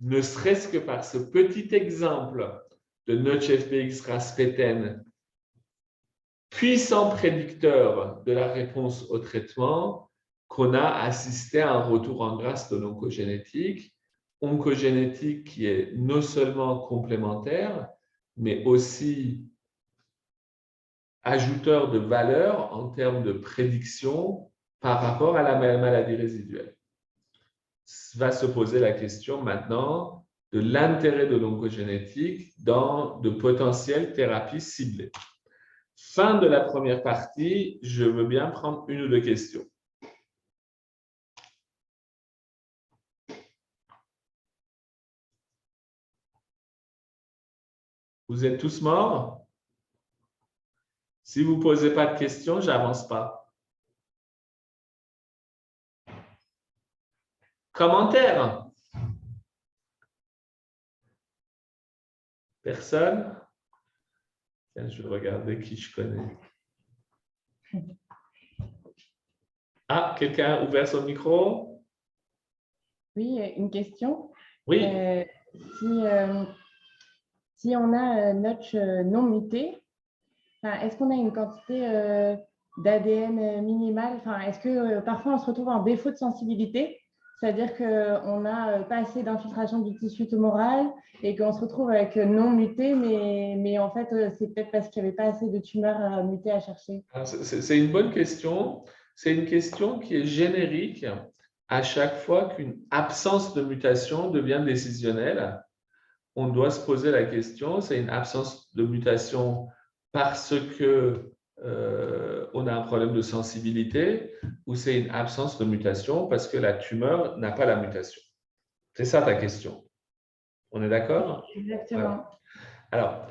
ne serait-ce que par ce petit exemple de Notch FPX RAS-PTEN, puissant prédicteur de la réponse au traitement, qu'on a assisté à un retour en grâce de l'oncogénétique qui est non seulement complémentaire, mais aussi ajouteur de valeur en termes de prédiction par rapport à la maladie résiduelle. Va se poser la question maintenant de l'intérêt de l'oncogénétique dans de potentielles thérapies ciblées. Fin de la première partie, je veux bien prendre une ou deux questions. Vous êtes tous morts? Si vous ne posez pas de questions, je n'avance pas. Commentaires? Personne? Tiens, je vais regarder qui je connais. Ah, quelqu'un a ouvert son micro? Oui, une question. Oui. Si on a Notch non muté, est-ce qu'on a une quantité d'ADN minimale? Est-ce que parfois on se retrouve en défaut de sensibilité? C'est-à-dire qu'on n'a pas assez d'infiltration du tissu tumoral et qu'on se retrouve avec non muté, mais en fait, c'est peut-être parce qu'il n'y avait pas assez de tumeurs mutées à chercher. C'est une bonne question. C'est une question qui est générique à chaque fois qu'une absence de mutation devient décisionnelle. On doit se poser la question, c'est une absence de mutation parce que on a un problème de sensibilité ou c'est une absence de mutation parce que la tumeur n'a pas la mutation? C'est ça ta question. On est d'accord? Exactement. Voilà. Alors,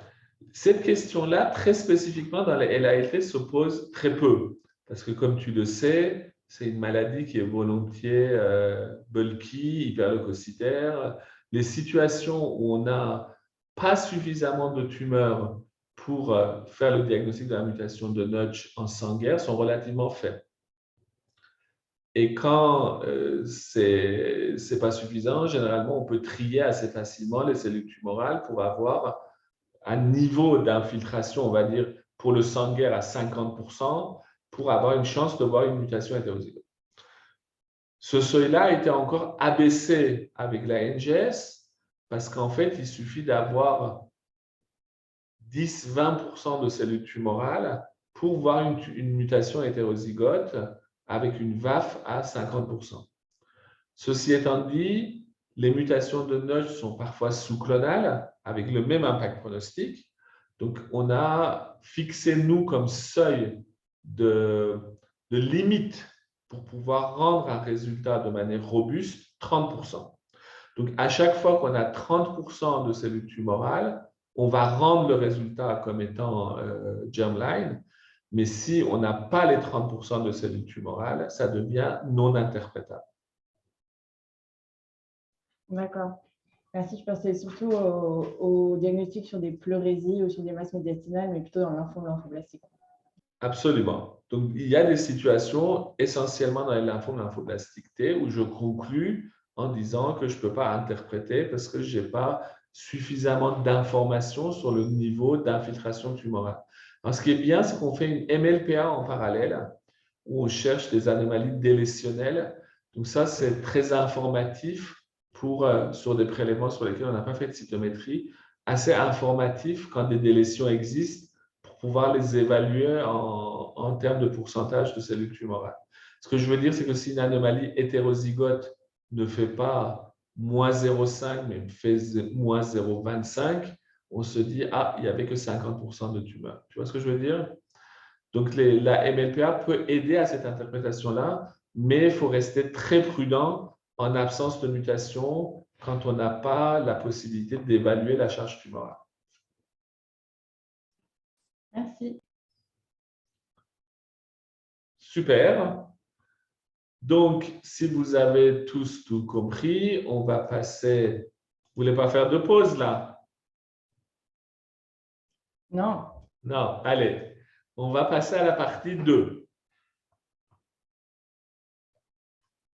cette question-là, très spécifiquement dans les LALT, se pose très peu parce que comme tu le sais, c'est une maladie qui est volontiers bulky, hyperleucocytaire. Les situations où on n'a pas suffisamment de tumeurs pour faire le diagnostic de la mutation de Notch en sang guère sont relativement faibles. Et quand ce n'est pas suffisant, généralement, on peut trier assez facilement les cellules tumorales pour avoir un niveau d'infiltration, on va dire, pour le sang guère à 50%, pour avoir une chance de voir une mutation hétérozygote. Ce seuil-là a été encore abaissé avec la NGS parce qu'en fait, il suffit d'avoir 10-20% de cellules tumorales pour voir une mutation hétérozygote avec une VAF à 50%. Ceci étant dit, les mutations de Notch sont parfois sous-clonales avec le même impact pronostic. Donc, on a fixé, nous, comme seuil de limite pour pouvoir rendre un résultat de manière robuste, 30%. Donc, à chaque fois qu'on a 30% de cellules tumorales, on va rendre le résultat comme étant germline. Mais si on n'a pas les 30% de cellules tumorales, ça devient non interprétable. D'accord. Merci. Je pensais surtout au diagnostic sur des pleurésies ou sur des masses médiastinales, mais plutôt dans lymphome lymphoblastique. Absolument. Donc, il y a des situations, essentiellement dans les lymphomes lymphoblastiques T, où je conclus en disant que je ne peux pas interpréter parce que je n'ai pas suffisamment d'informations sur le niveau d'infiltration tumorale. Alors, ce qui est bien, c'est qu'on fait une MLPA en parallèle, où on cherche des anomalies délétionnelles. Donc, ça, c'est très informatif sur des prélèvements sur lesquels on n'a pas fait de cytométrie, assez informatif quand des délétions existent pour pouvoir les évaluer en termes de pourcentage de cellules tumorales. Ce que je veux dire, c'est que si une anomalie hétérozygote ne fait pas moins 0,5, mais fait moins 0,25, on se dit, ah, il n'y avait que 50% de tumeurs. Tu vois ce que je veux dire? Donc, la MLPA peut aider à cette interprétation-là, mais il faut rester très prudent en absence de mutation quand on n'a pas la possibilité d'évaluer la charge tumorale. Merci. Super. Donc, si vous avez tous tout compris, on va passer… Vous ne voulez pas faire de pause là? Non. Non, allez. On va passer à la partie 2.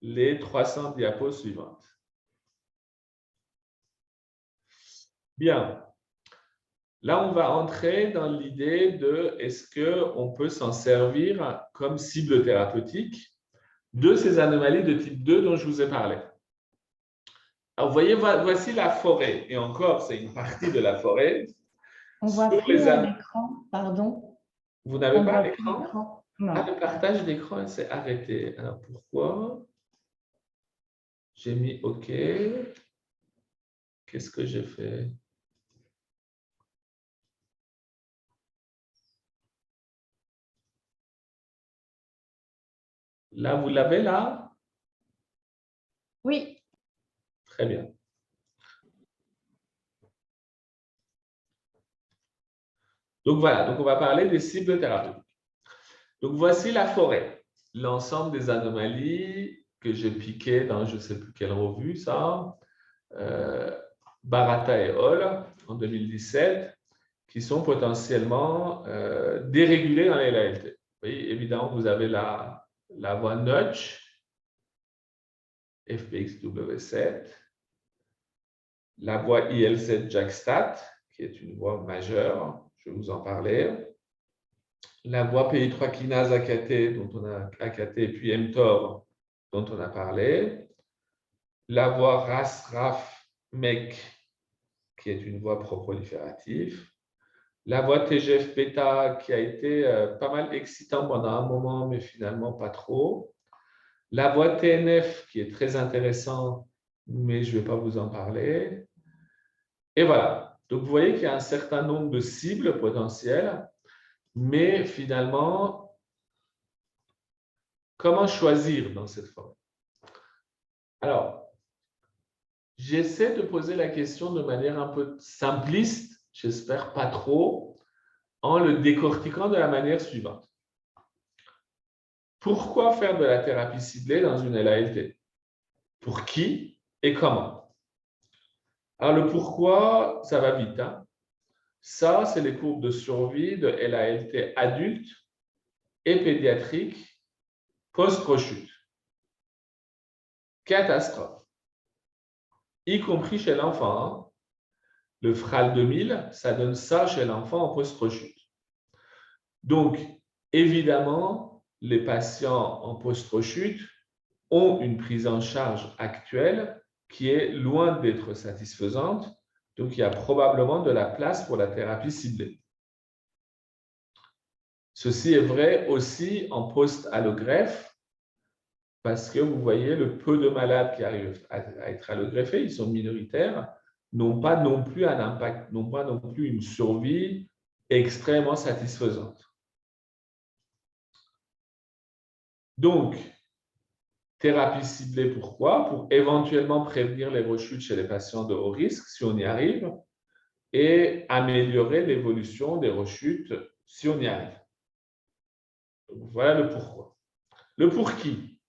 Les 300 diapos suivantes. Bien. Là, on va entrer dans l'idée de est-ce qu'on peut s'en servir comme cible thérapeutique de ces anomalies de type 2 dont je vous ai parlé. Alors, vous voyez, voici la forêt. Et encore, c'est une partie de la forêt. On voit plus l'écran, pardon. Vous n'avez pas l'écran? Non. Ah, le partage d'écran s'est arrêté. Alors, pourquoi? J'ai mis OK. Qu'est-ce que j'ai fait? Là, vous l'avez là? Oui. Très bien. Donc voilà, donc on va parler des cibles thérapeutiques. Donc voici la forêt, l'ensemble des anomalies que j'ai piquées dans je ne sais plus quelle revue, ça, Barata et Hall en 2017, qui sont potentiellement dérégulées dans les LALT. Vous voyez, évidemment, vous avez la voie Notch, FPXW7, la voie ILZ-JAK-STAT, qui est une voie majeure, je vais vous en parler, la voie PI3 kinase AKT, dont on a AKT, et puis mTOR, dont on a parlé, la voie RAS-RAF-MEK, qui est une voie pro-proliférative, la voie TGF-bêta, qui a été pas mal excitant pendant un moment, mais finalement pas trop, la voie TNF, qui est très intéressant, mais je ne vais pas vous en parler. Et voilà. Donc, vous voyez qu'il y a un certain nombre de cibles potentielles, mais finalement, comment choisir dans cette forme? Alors, j'essaie de poser la question de manière un peu simpliste, j'espère pas trop, en le décortiquant de la manière suivante. Pourquoi faire de la thérapie ciblée dans une LALT? Pour qui et comment? Alors, le pourquoi, ça va vite. Hein? Ça, c'est les courbes de survie de LALT adultes et pédiatriques post-rechute. Catastrophe. Y compris chez l'enfant. Hein? Le FRAL 2000, ça donne ça chez l'enfant en post-rechute. Donc, évidemment, les patients en post-rechute ont une prise en charge actuelle qui est loin d'être satisfaisante. Donc, il y a probablement de la place pour la thérapie ciblée. Ceci est vrai aussi en post-allogreffe, parce que vous voyez, le peu de malades qui arrivent à être allogreffés, ils sont minoritaires, n'ont pas non plus un impact, n'ont pas non plus une survie extrêmement satisfaisante. Donc, thérapie ciblée, pourquoi? Pour éventuellement prévenir les rechutes chez les patients de haut risque, si on y arrive, et améliorer l'évolution des rechutes, si on y arrive. Donc, voilà le pourquoi. Le pour qui?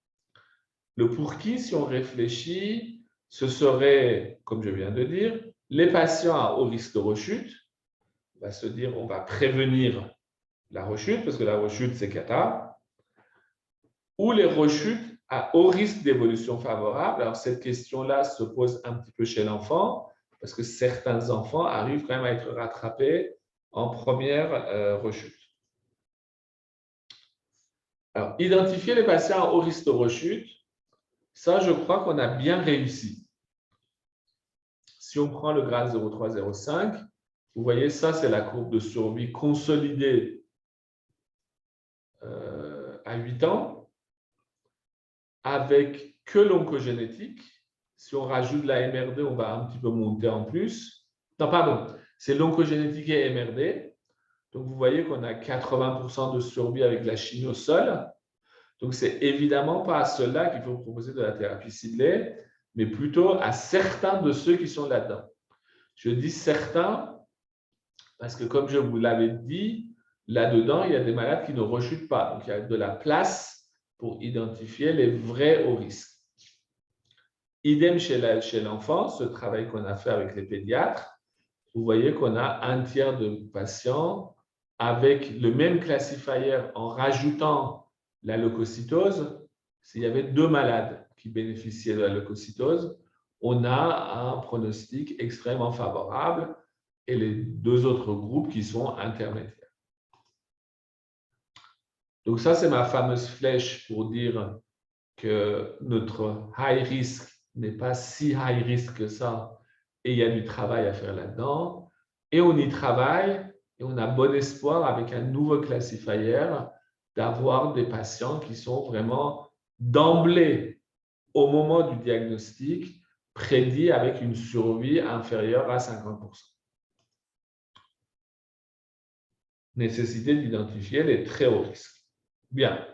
Le pour qui, si on réfléchit, ce serait, comme je viens de dire, les patients à haut risque de rechute. On va se dire, on va prévenir la rechute, parce que la rechute, c'est cata. Ou les rechutes à haut risque d'évolution favorable. Alors, cette question-là se pose un petit peu chez l'enfant, parce que certains enfants arrivent quand même à être rattrapés en première rechute. Alors, identifier les patients à haut risque de rechute, ça, je crois qu'on a bien réussi. Si on prend le grade 0,3-0,5, vous voyez, ça, c'est la courbe de survie consolidée à 8 ans, avec que l'oncogénétique. Si on rajoute la MRD, on va un petit peu monter en plus. Non, pardon, c'est l'oncogénétique et MRD. Donc, vous voyez qu'on a 80% de survie avec la chimie au sol. Donc, ce n'est évidemment pas à ceux-là qu'il faut proposer de la thérapie ciblée, mais plutôt à certains de ceux qui sont là-dedans. Je dis certains parce que, comme je vous l'avais dit, là-dedans, il y a des malades qui ne rechutent pas. Donc, il y a de la place pour identifier les vrais hauts risques. Idem chez l'enfant, ce travail qu'on a fait avec les pédiatres, vous voyez qu'on a un tiers de patients avec le même classifier en rajoutant la leucocytose. S'il y avait 2 malades qui bénéficiaient de la leucocytose, on a un pronostic extrêmement favorable et les 2 autres groupes qui sont intermédiaires. Donc ça, c'est ma fameuse flèche pour dire que notre high risk n'est pas si high risk que ça et il y a du travail à faire là-dedans. Et on y travaille et on a bon espoir avec un nouveau classifier d'avoir des patients qui sont vraiment d'emblée, au moment du diagnostic, prédit avec une survie inférieure à 50%. Nécessité d'identifier les très hauts risques. Bien.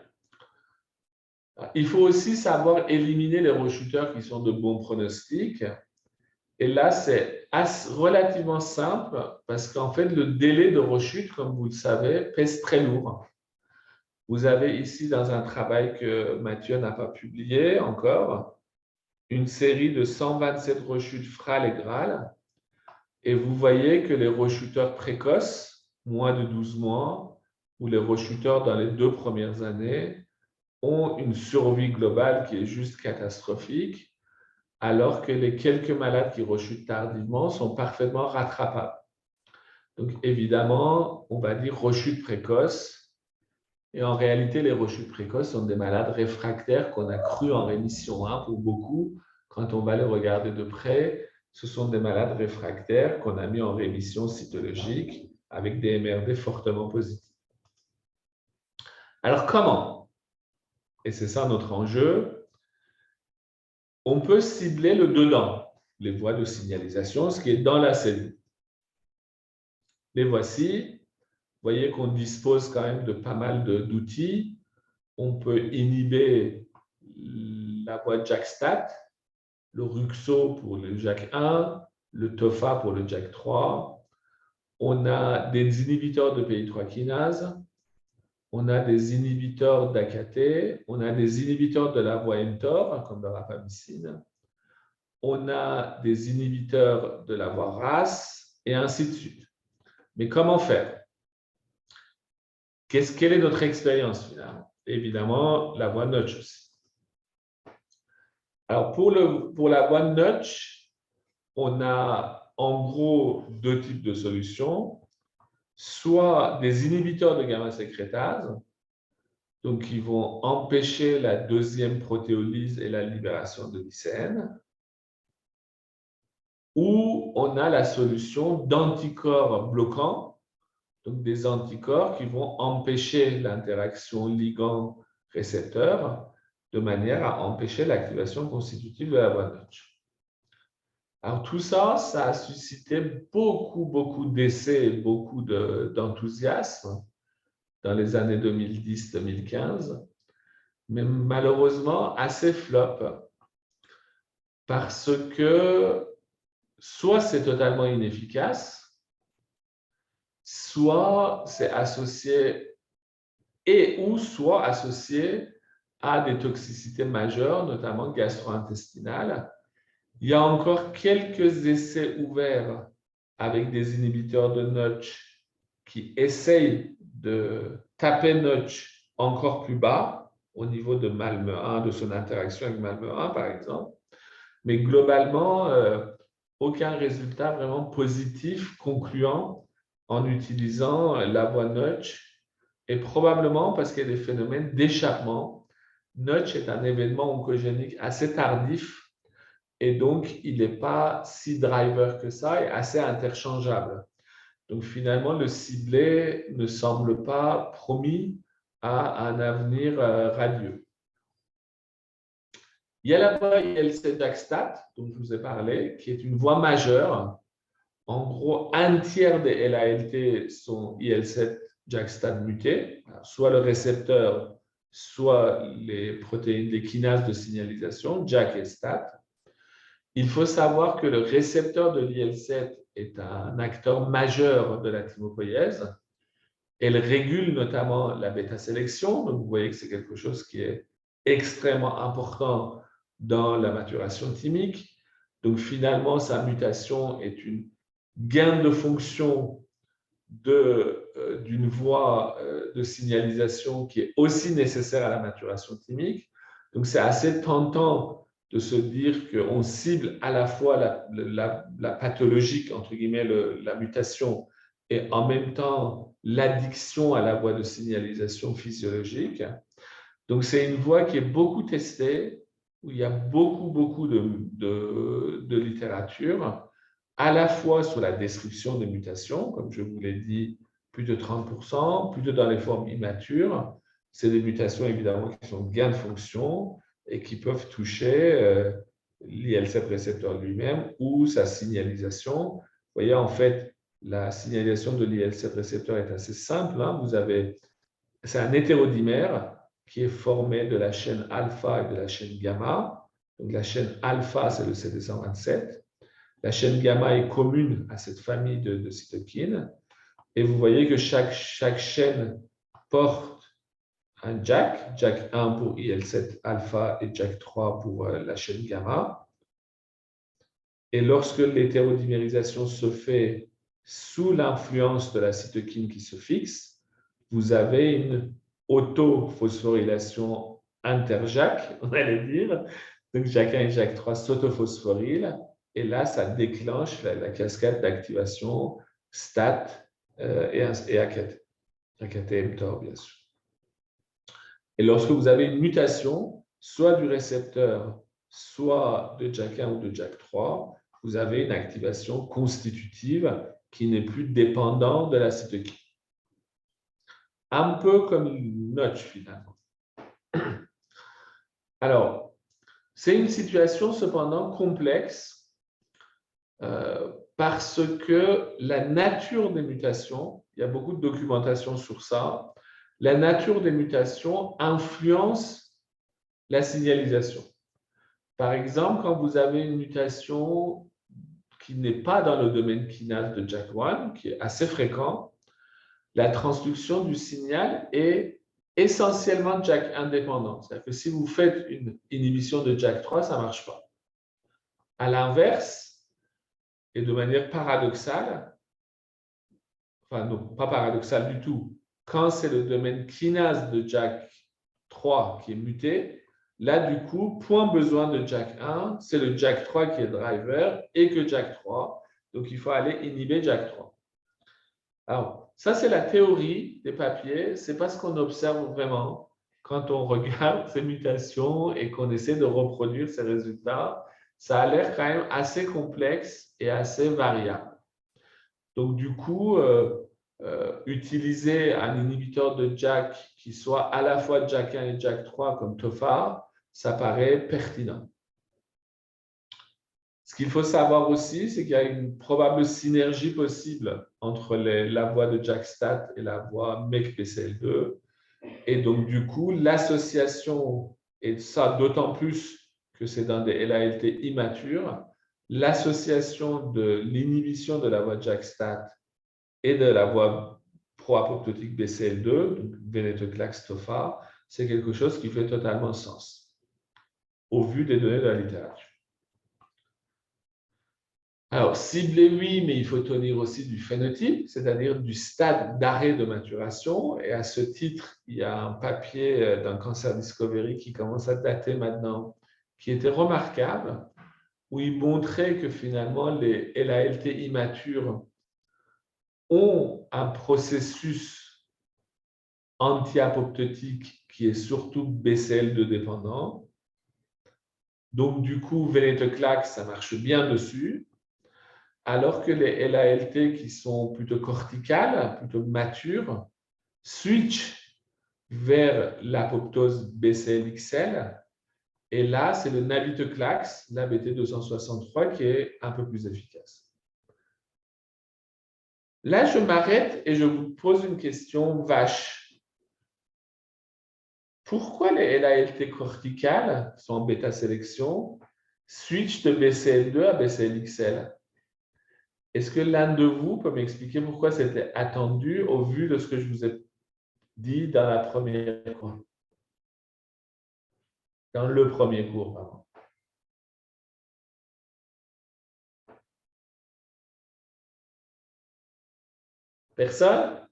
Il faut aussi savoir éliminer les rechuteurs qui sont de bons pronostics. Et là, c'est relativement simple parce qu'en fait, le délai de rechute, comme vous le savez, pèse très lourd. Vous avez ici, dans un travail que Mathieu n'a pas publié encore, une série de 127 rechutes frâles et grâles. Et vous voyez que les rechuteurs précoces, moins de 12 mois, ou les rechuteurs dans les 2 premières années, ont une survie globale qui est juste catastrophique, alors que les quelques malades qui rechutent tardivement sont parfaitement rattrapables. Donc évidemment, on va dire rechute précoce, et en réalité, les rechutes précoces sont des malades réfractaires qu'on a cru en rémission. Pour beaucoup, quand on va les regarder de près, ce sont des malades réfractaires qu'on a mis en rémission cytologique avec des MRD fortement positifs. Alors comment? Et c'est ça notre enjeu. On peut cibler le dedans, les voies de signalisation, ce qui est dans la cellule. Les voici. Vous voyez qu'on dispose quand même de pas mal d'outils. On peut inhiber la voie JAK-STAT, le Ruxo pour le JAK1, le TOFA pour le JAK3. On a des inhibiteurs de PI3 kinase. On a des inhibiteurs d'AKT. On a des inhibiteurs de la voie mTOR, comme le rapamycine. On a des inhibiteurs de la voie RAS, et ainsi de suite. Mais comment faire? Quelle est notre expérience finalement? Évidemment, la voie Notch aussi. Alors, pour la voie Notch, on a en gros 2 types de solutions. Soit des inhibiteurs de gamma-sécrétase, donc qui vont empêcher la 2e protéolyse et la libération de lycéenne, ou on a la solution d'anticorps bloquants, donc des anticorps qui vont empêcher l'interaction ligand-récepteur de manière à empêcher l'activation constitutive de la voie Notch. Alors tout ça, ça a suscité beaucoup d'essais et beaucoup d'enthousiasme dans les années 2010-2015, mais malheureusement assez flop, parce que soit c'est totalement inefficace, soit c'est associé soit associé à des toxicités majeures, notamment gastro-intestinales. Il y a encore quelques essais ouverts avec des inhibiteurs de Notch qui essayent de taper Notch encore plus bas au niveau de MALM1, de son interaction avec MALM1 par exemple. Mais globalement, aucun résultat vraiment positif, concluant en utilisant la voie Notch, et probablement parce qu'il y a des phénomènes d'échappement. Notch est un événement oncogénique assez tardif, et donc il n'est pas si driver que ça et assez interchangeable. Donc finalement, le ciblé ne semble pas promis à un avenir radieux. Il y a la voie IL-7-JAK-STAT, dont je vous ai parlé, qui est une voie majeure. En gros, 1/3 des LALT sont IL-7-JAK-STAT mutés, soit le récepteur, soit les protéines, les kinases de signalisation, JAK et STAT. Il faut savoir que le récepteur de l'IL-7 est un acteur majeur de la thymopoïèse. Elle régule notamment la bêta-sélection, donc vous voyez que c'est quelque chose qui est extrêmement important dans la maturation thymique. Donc finalement, sa mutation est une gain de fonction d'une voie de signalisation qui est aussi nécessaire à la maturation thymique. Donc c'est assez tentant de se dire qu'on cible à la fois la pathologique, entre guillemets, la mutation, et en même temps l'addiction à la voie de signalisation physiologique. Donc c'est une voie qui est beaucoup testée, où il y a beaucoup de littérature, à la fois sur la description des mutations, comme je vous l'ai dit, plus de 30%, plutôt dans les formes immatures. C'est des mutations évidemment qui sont gain de fonction et qui peuvent toucher l'IL7 récepteur lui-même ou sa signalisation. Vous voyez, en fait, la signalisation de l'IL7 récepteur est assez simple. C'est un hétérodimère qui est formé de la chaîne alpha et de la chaîne gamma. Donc, la chaîne alpha, c'est le CD127. La chaîne gamma est commune à cette famille de cytokines. Et vous voyez que chaque chaîne porte un jack 1 pour IL7 alpha et jack 3 pour la chaîne gamma. Et lorsque l'hétérodimérisation se fait sous l'influence de la cytokine qui se fixe, vous avez une autophosphorylation inter-JAK, on allait dire. Donc, JAK 1 et JAK 3 s'autophosphorylent. Et là, ça déclenche la cascade d'activation STAT et AKT, AKT-mTOR, bien sûr. Et lorsque vous avez une mutation, soit du récepteur, soit de JAK1 ou de JAK3, vous avez une activation constitutive qui n'est plus dépendante de la cytokine. Un peu comme une notch finalement. Alors, c'est une situation cependant complexe parce que la nature des mutations, il y a beaucoup de documentation sur ça, la nature des mutations influence la signalisation. Par exemple, quand vous avez une mutation qui n'est pas dans le domaine kinase de JAK1, qui est assez fréquent, la transduction du signal est essentiellement JAK indépendante. C'est-à-dire que si vous faites une inhibition de JAK3, ça ne marche pas. À l'inverse, et de manière paradoxale, enfin non, pas paradoxale du tout, quand c'est le domaine kinase de JAK3 qui est muté, là, du coup, point besoin de JAK1, c'est le JAK3 qui est driver et que JAK3. Donc, il faut aller inhiber JAK3. Alors, ça, c'est la théorie des papiers. Ce n'est pas ce qu'on observe vraiment quand on regarde ces mutations et qu'on essaie de reproduire ces résultats. Ça a l'air quand même assez complexe et assez variable. Donc, du coup, utiliser un inhibiteur de JAK qui soit à la fois JAK1 et JAK3 comme TOFA, ça paraît pertinent. Ce qu'il faut savoir aussi, c'est qu'il y a une probable synergie possible entre la voie de JAK-STAT et la voie MEK-BCL2. Et donc, du coup, l'association, et ça d'autant plus que c'est dans des LALT immatures, l'association de l'inhibition de la voie JAK-STAT et de la voie pro-apoptotique BCL2, donc venetoclax-TOFA, c'est quelque chose qui fait totalement sens au vu des données de la littérature. Alors, cibler, oui, mais il faut tenir aussi du phénotype, c'est-à-dire du stade d'arrêt de maturation. Et à ce titre, il y a un papier d'un Cancer Discovery qui commence à dater maintenant, qui était remarquable, où il montrait que finalement, les LALT immatures ont un processus anti-apoptotique qui est surtout BCL2 dépendant. Donc, du coup, venetoclax, ça marche bien dessus. Alors que les LALT qui sont plutôt corticales, plutôt matures, switchent vers l'apoptose BCL-XL. Et là, c'est le navitoclax, l'ABT263, qui est un peu plus efficace. Là, je m'arrête et je vous pose une question vache. Pourquoi les LALT corticales, qui sont en bêta-sélection, switchent de BCL2 à BCL-XL? Est-ce que l'un de vous peut m'expliquer pourquoi c'était attendu au vu de ce que je vous ai dit dans la première cours? Dans le premier cours, pardon. Personne?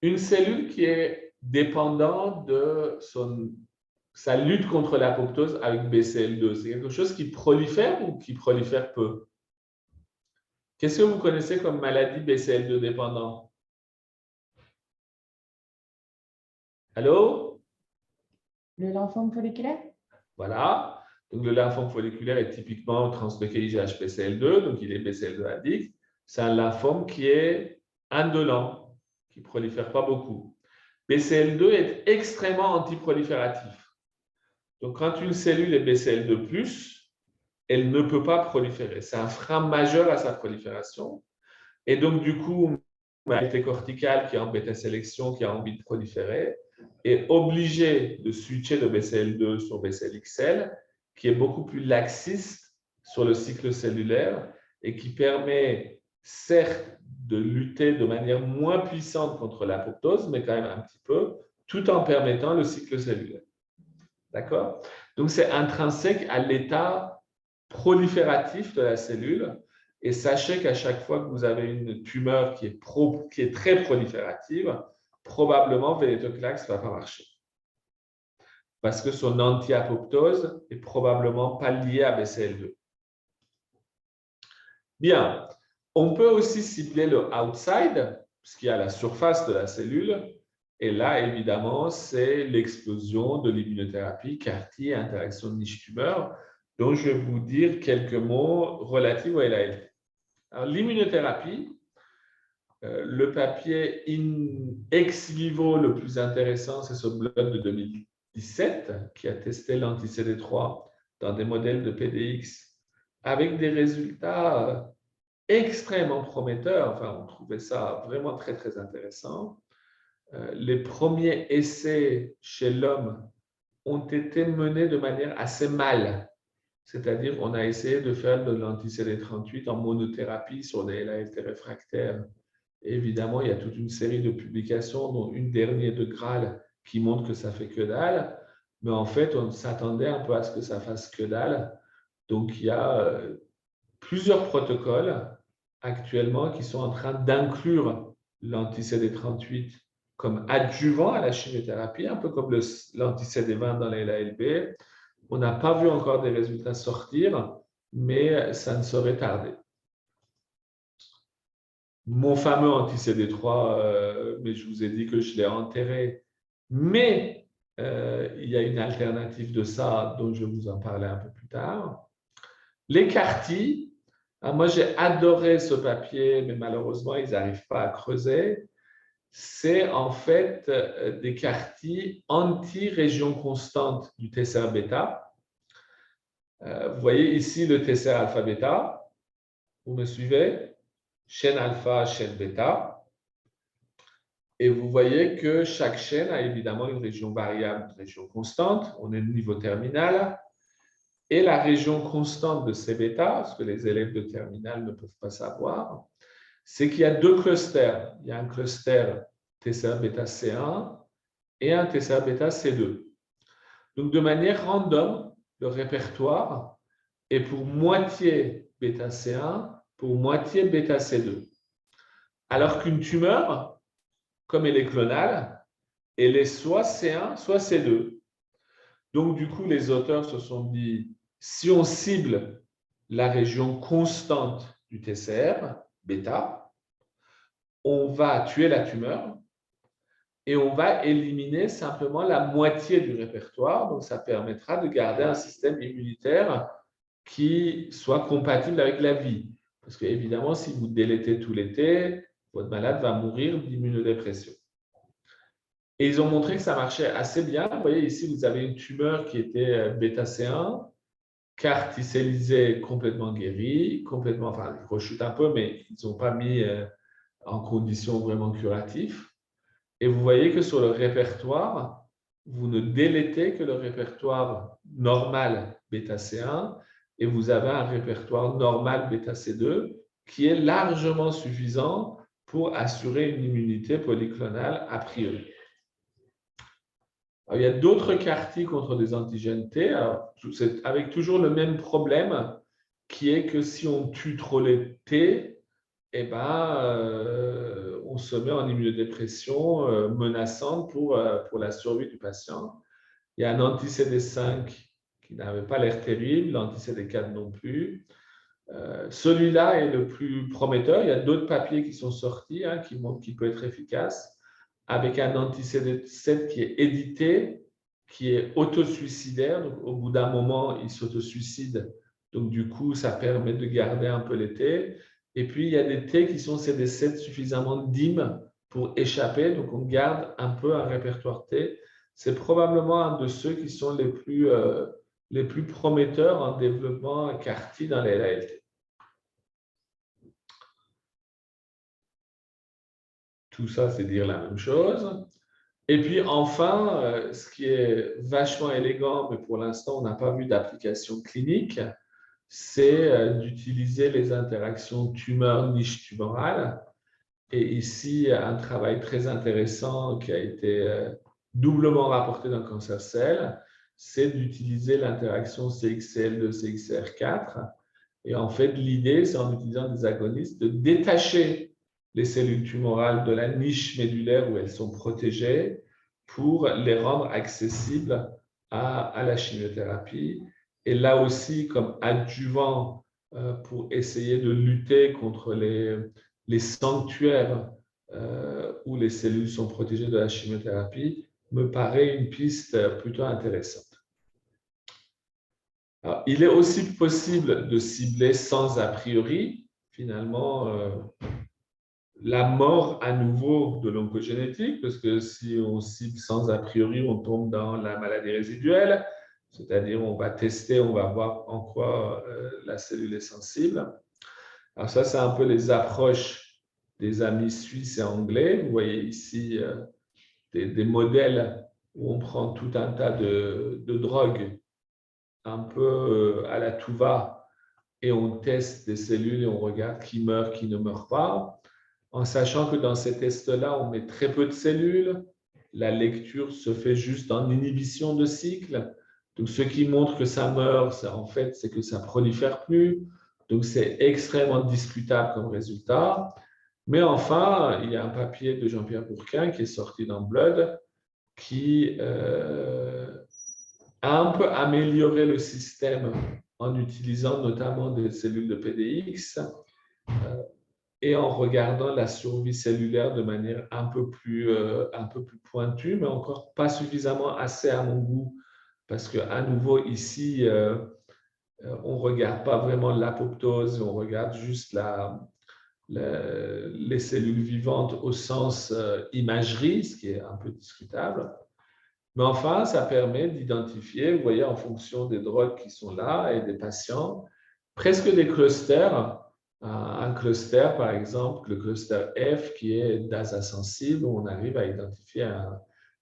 Une cellule qui est dépendante de sa lutte contre l'apoptose avec BCL2, c'est quelque chose qui prolifère ou qui prolifère peu? Qu'est-ce que vous connaissez comme maladie BCL2 dépendante? Allô? Le lymphome folliculaire? Voilà. Donc, le lymphome folliculaire est typiquement transloqué IGH-BCL2, donc il est BCL2 addict. C'est un lymphome qui est indolent, qui ne prolifère pas beaucoup. BCL2 est extrêmement antiprolifératif. Donc, quand une cellule est BCL2+, elle ne peut pas proliférer. C'est un frein majeur à sa prolifération. Et donc, du coup, l'effet cortical qui est en bêta-sélection, qui a envie de proliférer, est obligé de switcher de BCL2 sur BCL-XL, qui est beaucoup plus laxiste sur le cycle cellulaire et qui permet, certes, de lutter de manière moins puissante contre l'apoptose, mais quand même un petit peu, tout en permettant le cycle cellulaire. D'accord? Donc, c'est intrinsèque à l'état prolifératif de la cellule. Et sachez qu'à chaque fois que vous avez une tumeur qui est très proliférative, probablement venetoclax ne va pas marcher. Parce que son anti-apoptose est probablement pas lié à BCL2. Bien, on peut aussi cibler le outside, ce qui est à la surface de la cellule. Et là, évidemment, c'est l'explosion de l'immunothérapie CAR-T, interaction de niche-tumeur, dont je vais vous dire quelques mots relatifs au LALT. Alors, l'immunothérapie, le papier ex vivo le plus intéressant, c'est ce blog de 2017 qui a testé l'anti-CD3 dans des modèles de PDX avec des résultats extrêmement prometteurs. Enfin, on trouvait ça vraiment très, très intéressant. Les premiers essais chez l'homme ont été menés de manière assez mal. C'est-à-dire, on a essayé de faire de l'anti-CD38 en monothérapie sur des LALT réfractaires. Et évidemment, il y a toute une série de publications, dont une dernière de Graal, qui montre que ça fait que dalle. Mais en fait, on s'attendait un peu à ce que ça fasse que dalle. Donc, il y a plusieurs protocoles actuellement qui sont en train d'inclure l'anti-CD38 comme adjuvant à la chimiothérapie, un peu comme l'anti-CD20 dans les LALB. On n'a pas vu encore des résultats sortir, mais ça ne saurait tarder. Mon fameux anti-CD3, mais je vous ai dit que je l'ai enterré, mais il y a une alternative de ça dont je vais vous en parler un peu plus tard. Les CAR-T, moi j'ai adoré ce papier, mais malheureusement ils n'arrivent pas à creuser. C'est en fait des CAR-T anti-région constante du TCR bêta. Vous voyez ici le TCR alpha-bêta. Vous me suivez? Chaîne alpha, chaîne bêta. Et vous voyez que chaque chaîne a évidemment une région variable, une région constante. On est au niveau terminal. Et la région constante de ces bêta, ce que les élèves de terminale ne peuvent pas savoir, c'est qu'il y a deux clusters. Il y a un cluster TCR bêta C1 et un TCR bêta C2. Donc, de manière random, le répertoire est pour moitié bêta C1, pour moitié bêta C2. Alors qu'une tumeur, comme elle est clonale, elle est soit C1, soit C2. Donc, du coup, les auteurs se sont dit, si on cible la région constante du TCR, bêta, on va tuer la tumeur et on va éliminer simplement la moitié du répertoire. Donc, ça permettra de garder un système immunitaire qui soit compatible avec la vie. Parce qu'évidemment, si vous délétez tout l'été, votre malade va mourir d'immunodépression. Et ils ont montré que ça marchait assez bien. Vous voyez ici, vous avez une tumeur qui était bêta-C1, CAR-T-cellisée complètement guérie, complètement, enfin, ils rechutent un peu, mais ils n'ont pas mis en condition vraiment curative. Et vous voyez que sur le répertoire, vous ne délétez que le répertoire normal bêta-C1 et vous avez un répertoire normal bêta-C2 qui est largement suffisant pour assurer une immunité polyclonale a priori. Alors, il y a d'autres CAR-T contre des antigènes T, avec toujours le même problème qui est que si on tue trop les T, eh ben, on se met en immunodépression menaçante pour la survie du patient. Il y a un anti-CD5 qui n'avait pas l'air terrible, l'anti-CD4 non plus. Celui-là est le plus prometteur. Il y a d'autres papiers qui sont sortis qui montrent qu'il peut être efficace avec un anti-CD7 qui est édité, qui est autosuicidaire. Donc, au bout d'un moment, il s'autosuicide. Donc, du coup, ça permet de garder un peu les T. Et puis, il y a des T qui sont CD7 suffisamment DIM pour échapper. Donc, on garde un peu un répertoire T. c'est probablement un de ceux qui sont les plus prometteurs en développement CAR-T dans les LALT. Tout ça, c'est dire la même chose. Et puis enfin, ce qui est vachement élégant, mais pour l'instant, on n'a pas vu d'application clinique, c'est d'utiliser les interactions tumeur-niche tumorale. Et ici, un travail très intéressant qui a été doublement rapporté dans Cancer Cell, c'est d'utiliser l'interaction CXCL2, CXCR4. Et en fait, l'idée, c'est en utilisant des agonistes, de détacher les cellules tumorales de la niche médulaire où elles sont protégées pour les rendre accessibles à la chimiothérapie. Et là aussi, comme adjuvant pour essayer de lutter contre les sanctuaires où les cellules sont protégées de la chimiothérapie, me paraît une piste plutôt intéressante. Alors, il est aussi possible de cibler sans a priori, finalement, la mort à nouveau de l'oncogénétique, parce que si on cible sans a priori, on tombe dans la maladie résiduelle, c'est-à-dire on va tester, on va voir en quoi la cellule est sensible. Alors ça, c'est un peu les approches des amis suisses et anglais. Vous voyez ici des modèles où on prend tout un tas de drogues un peu à la tout-va et on teste des cellules et on regarde qui meurt, qui ne meurt pas, en sachant que dans ces tests-là, on met très peu de cellules. La lecture se fait juste en inhibition de cycle. Donc, ce qui montre que ça meurt, en fait, c'est que ça ne prolifère plus. Donc, c'est extrêmement discutable comme résultat. Mais enfin, il y a un papier de Jean-Pierre Bourquin qui est sorti dans Blood qui a un peu amélioré le système en utilisant notamment des cellules de PDX et en regardant la survie cellulaire de manière un peu plus pointue, mais encore pas suffisamment assez à mon goût, parce qu'à nouveau ici, on ne regarde pas vraiment l'apoptose, on regarde juste les cellules vivantes au sens imagerie, ce qui est un peu discutable. Mais enfin, ça permet d'identifier, vous voyez, en fonction des drogues qui sont là et des patients, presque des clusters. Un cluster, par exemple, le cluster F qui est DASA sensible, où on arrive à identifier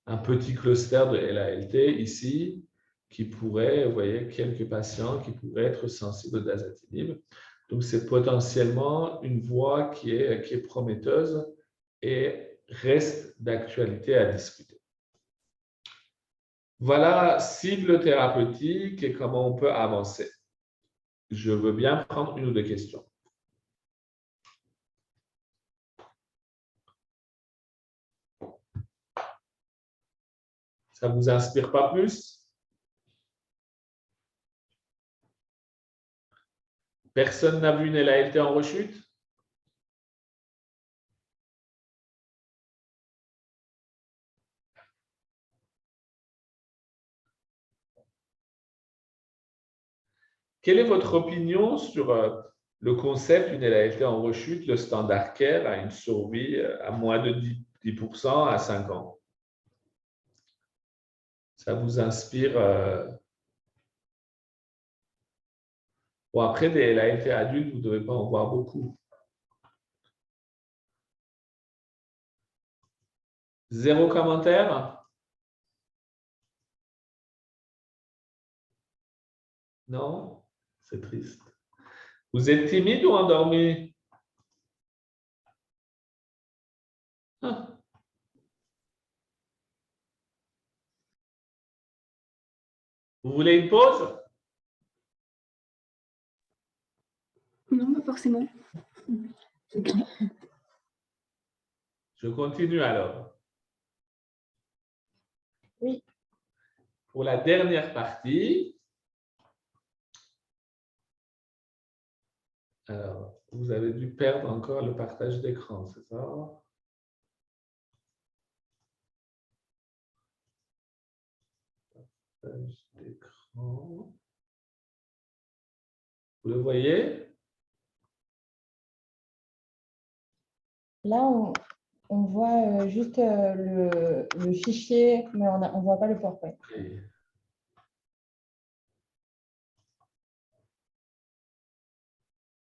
un petit cluster de LALT ici, qui pourrait, vous voyez, quelques patients qui pourraient être sensibles au dasatinib. Donc, c'est potentiellement une voie qui est prometteuse et reste d'actualité à discuter. Voilà, cible thérapeutique et comment on peut avancer. Je veux bien prendre une ou deux questions. Ça ne vous inspire pas plus? Personne n'a vu une LALT en rechute? Quelle est votre opinion sur le concept d'une LALT en rechute, le standard care a une survie à moins de 10% à 5 ans? Ça vous inspire? Bon, après, des LALT adultes, vous ne devez pas en voir beaucoup. Zéro commentaire? Non? C'est triste. Vous êtes timide ou endormi? Ah. Vous voulez une pause? Non, pas forcément. Je continue alors. Oui. Pour la dernière partie, alors, vous avez dû perdre encore le partage d'écran, c'est ça? Partage d'écran. Vous le voyez? Là, On voit juste le fichier, mais on ne voit pas le PowerPoint.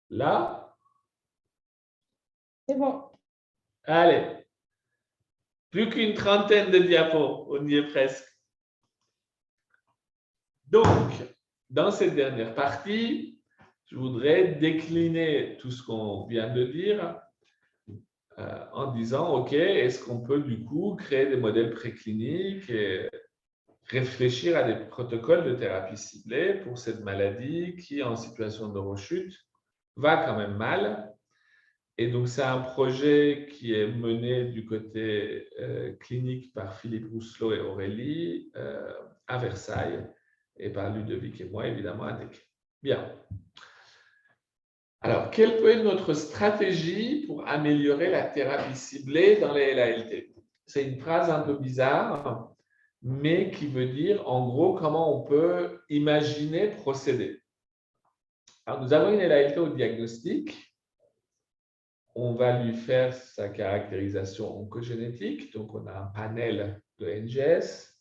Là, C'est bon. allez, plus qu'une trentaine de diapos, on y est presque. Donc, dans cette dernière partie, je voudrais décliner tout ce qu'on vient de dire en disant, OK, est-ce qu'on peut du coup créer des modèles précliniques et réfléchir à des protocoles de thérapie ciblée pour cette maladie qui, en situation de rechute, va quand même mal. Et donc, c'est un projet qui est mené du côté clinique par Philippe Rousselot et Aurélie à Versailles et par Ludovic et moi, évidemment, à DEC. Bien. Alors, quelle peut être notre stratégie pour améliorer la thérapie ciblée dans les LALT? C'est une phrase un peu bizarre, mais qui veut dire, en gros, comment on peut imaginer procéder. Alors, nous avons une LALT au diagnostic. On va lui faire sa caractérisation oncogénétique. Donc, on a un panel de NGS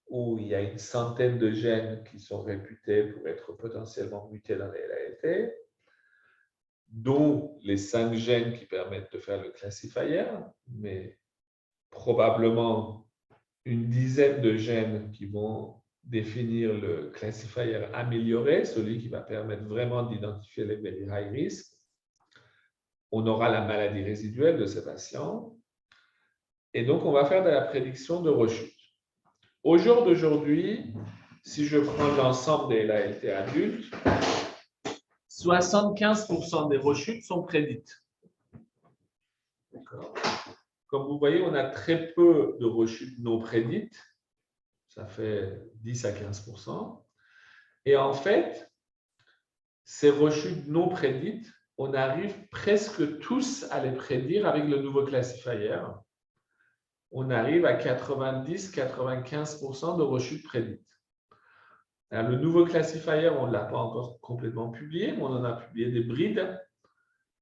où il y a une centaine de gènes qui sont réputés pour être potentiellement mutés dans les LALT, dont les 5 gènes qui permettent de faire le classifier, mais probablement une dizaine de gènes qui vont définir le classifier amélioré, celui qui va permettre vraiment d'identifier les very high risk. On aura la maladie résiduelle de ces patients. Et donc, on va faire de la prédiction de rechute. Au jour d'aujourd'hui, si je prends l'ensemble des LALT adultes, 75% des rechutes sont prédites. Comme vous voyez, on a très peu de rechutes non prédites. Ça fait 10 à 15%. Et en fait, ces rechutes non prédites, on arrive presque tous à les prédire avec le nouveau classifier. On arrive à 90-95% de rechutes prédites. Alors, le nouveau classifier, on ne l'a pas encore complètement publié, mais on en a publié des brides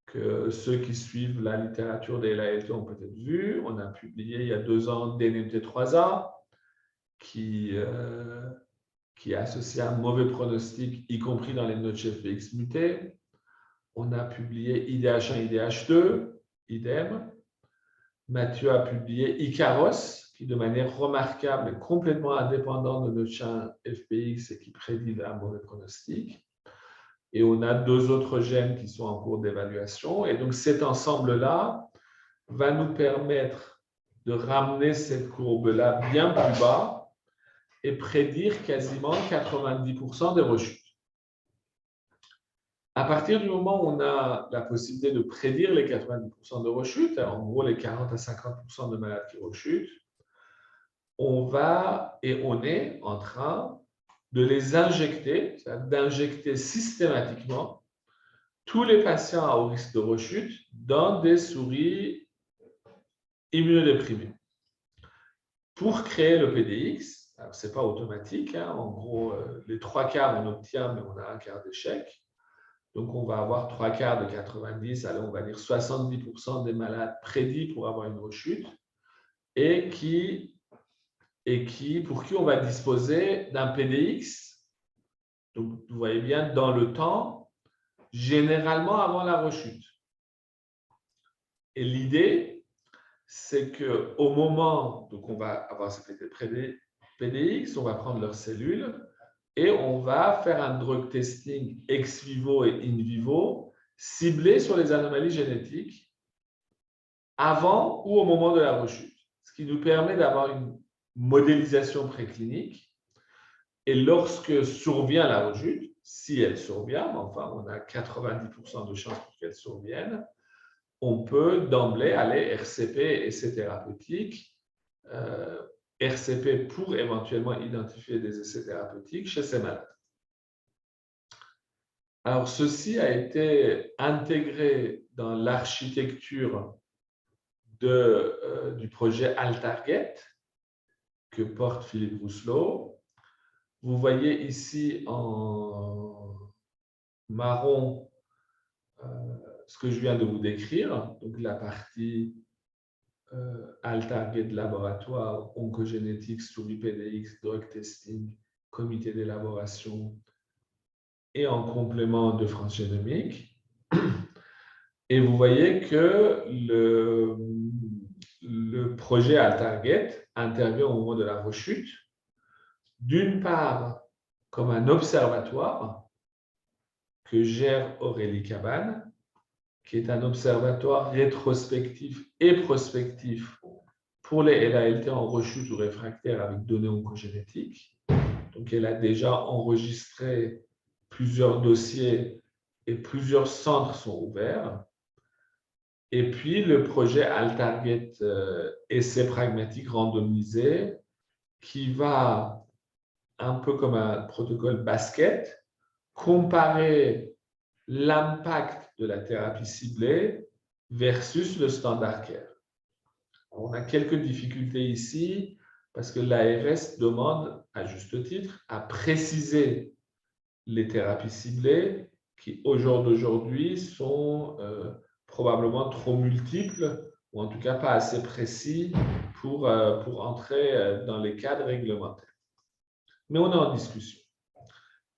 que ceux qui suivent la littérature des LALT ont peut-être vu. On a publié il y a 2 ans DNMT3A qui associe un mauvais pronostic, y compris dans les notches FBX mutés. On a publié IDH1, IDH2, idem. Mathieu a publié Icaros, qui de manière remarquable est complètement indépendant de notre chaîne FPX et qui prédit un mauvais pronostic. Et on a 2 autres gènes qui sont en cours d'évaluation. Et donc cet ensemble-là va nous permettre de ramener cette courbe-là bien plus bas et prédire quasiment 90% des rechutes. À partir du moment où on a la possibilité de prédire les 90% de rechutes, en gros les 40 à 50% de malades qui rechutent, on est en train de les injecter, d'injecter systématiquement tous les patients à haut risque de rechute dans des souris immunodéprimées. Pour créer le PDX, ce n'est pas automatique, hein, en gros, les 3 quarts on obtient, mais on a un quart d'échec. Donc, on va avoir 3 quarts de 90, alors on va dire 70% des malades prédits pour avoir une rechute et pour qui on va disposer d'un PDX. Donc, vous voyez bien, dans le temps, généralement avant la rechute. Et l'idée, c'est qu'au moment, donc on va avoir ce PDX, on va prendre leurs cellules et on va faire un drug testing ex vivo et in vivo ciblé sur les anomalies génétiques avant ou au moment de la rechute, ce qui nous permet d'avoir une modélisation préclinique. Et lorsque survient la rechute, si elle survient, mais enfin on a 90% de chances pour qu'elle survienne, on peut d'emblée aller RCP essais thérapeutiques, RCP pour éventuellement identifier des essais thérapeutiques chez ces malades. Alors, ceci a été intégré dans l'architecture du projet ALTarget que porte Philippe Rousselot. Vous voyez ici en marron ce que je viens de vous décrire, donc la partie Target laboratoire, oncogénétique, souris PDX, drug testing, comité d'élaboration et en complément de France Génomique. Et vous voyez que le projet Target intervient au moment de la rechute, d'une part comme un observatoire que gère Aurélie Cabane, qui est un observatoire rétrospectif et prospectif pour les LALT en rechute ou réfractaire avec données oncogénétiques. Donc, elle a déjà enregistré plusieurs dossiers et plusieurs centres sont ouverts. Et puis, le projet Target essai pragmatique randomisé qui va, un peu comme un protocole basket, comparer l'impact de la thérapie ciblée versus le standard care. On a quelques difficultés ici parce que l'ARS demande, à juste titre, à préciser les thérapies ciblées qui, au jour d'aujourd'hui, sont probablement trop multiples ou en tout cas pas assez précis pour entrer dans les cadres réglementaires. Mais on est en discussion.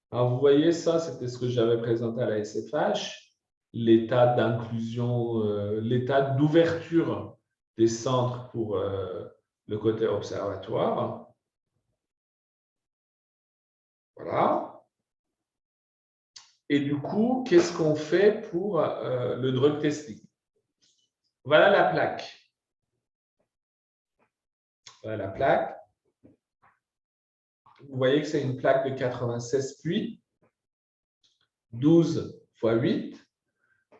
Alors, vous voyez, ça, c'était ce que j'avais présenté à la SFH, l'état d'inclusion, l'état d'ouverture des centres pour le côté observatoire. Voilà. Et du coup, qu'est-ce qu'on fait pour le drug testing? Voilà la plaque. Voilà la plaque. Vous voyez que c'est une plaque de 96 puits, 12 x 8.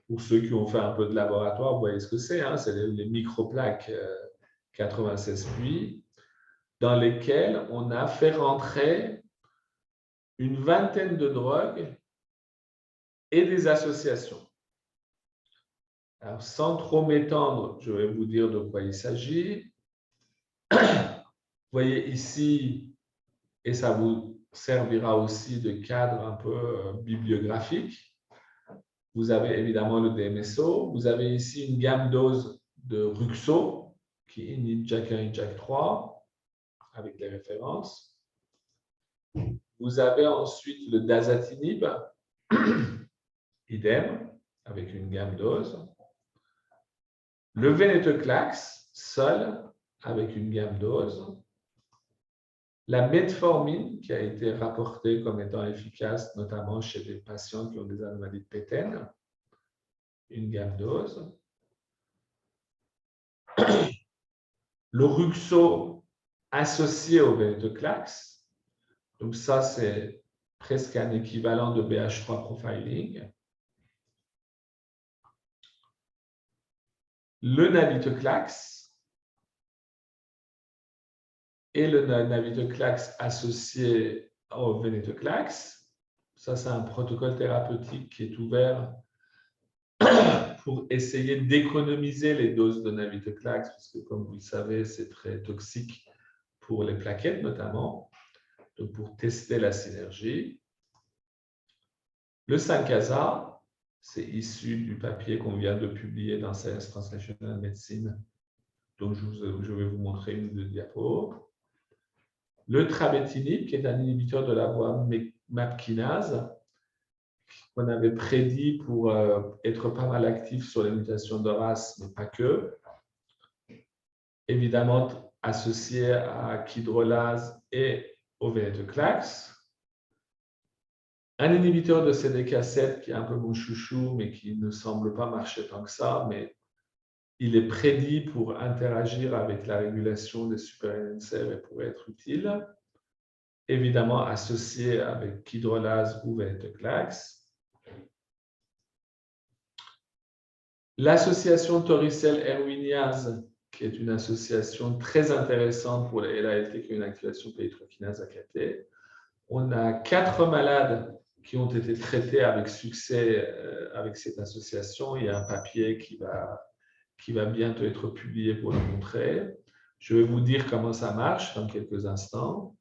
Pour ceux qui ont fait un peu de laboratoire, vous voyez ce que c'est, hein? C'est les microplaques 96 puits, dans lesquelles on a fait rentrer une vingtaine de drogues et des associations. Alors, sans trop m'étendre, je vais vous dire de quoi il s'agit. Vous voyez ici, et ça vous servira aussi de cadre un peu bibliographique, vous avez évidemment le DMSO, vous avez ici une gamme dose de Ruxo, qui inhibe JAK1 et JAK3, avec les références. Vous avez ensuite le dasatinib, idem, avec une gamme dose. Le venetoclax, seul, avec une gamme dose. La metformine, qui a été rapportée comme étant efficace, notamment chez des patients qui ont des anomalies de Pétaine, une gamme dose. Le Ruxo associé au venetoclax, donc ça c'est presque un équivalent de BH3 profiling. Le navitoclax et le navitoclax associé au venetoclax. Ça, c'est un protocole thérapeutique qui est ouvert pour essayer d'économiser les doses de navitoclax, puisque comme vous le savez, c'est très toxique pour les plaquettes notamment, donc pour tester la synergie. Le 5-ASA, c'est issu du papier qu'on vient de publier dans Science Translational Medicine, donc je vais vous montrer une ou deux diapos. Le trabetinib, qui est un inhibiteur de la voie MAP kinase, qu'on avait prédit pour être pas mal actif sur les mutations de RAS, mais pas que. Évidemment, associé à kidrolase et au venetoclax. Un inhibiteur de CDK7 qui est un peu mon chouchou, mais qui ne semble pas marcher tant que ça, mais il est prédit pour interagir avec la régulation des super-NSR et pourrait être utile. Évidemment associé avec kidrolase ou venetoclax. L'association Toricel-Erwiniase, qui est une association très intéressante pour les LALT qui ont une activation PI3 kinase AKT. On a 4 malades qui ont été traités avec succès avec cette association. Il y a un papier qui va bientôt être publié pour le montrer. Je vais vous dire comment ça marche dans quelques instants.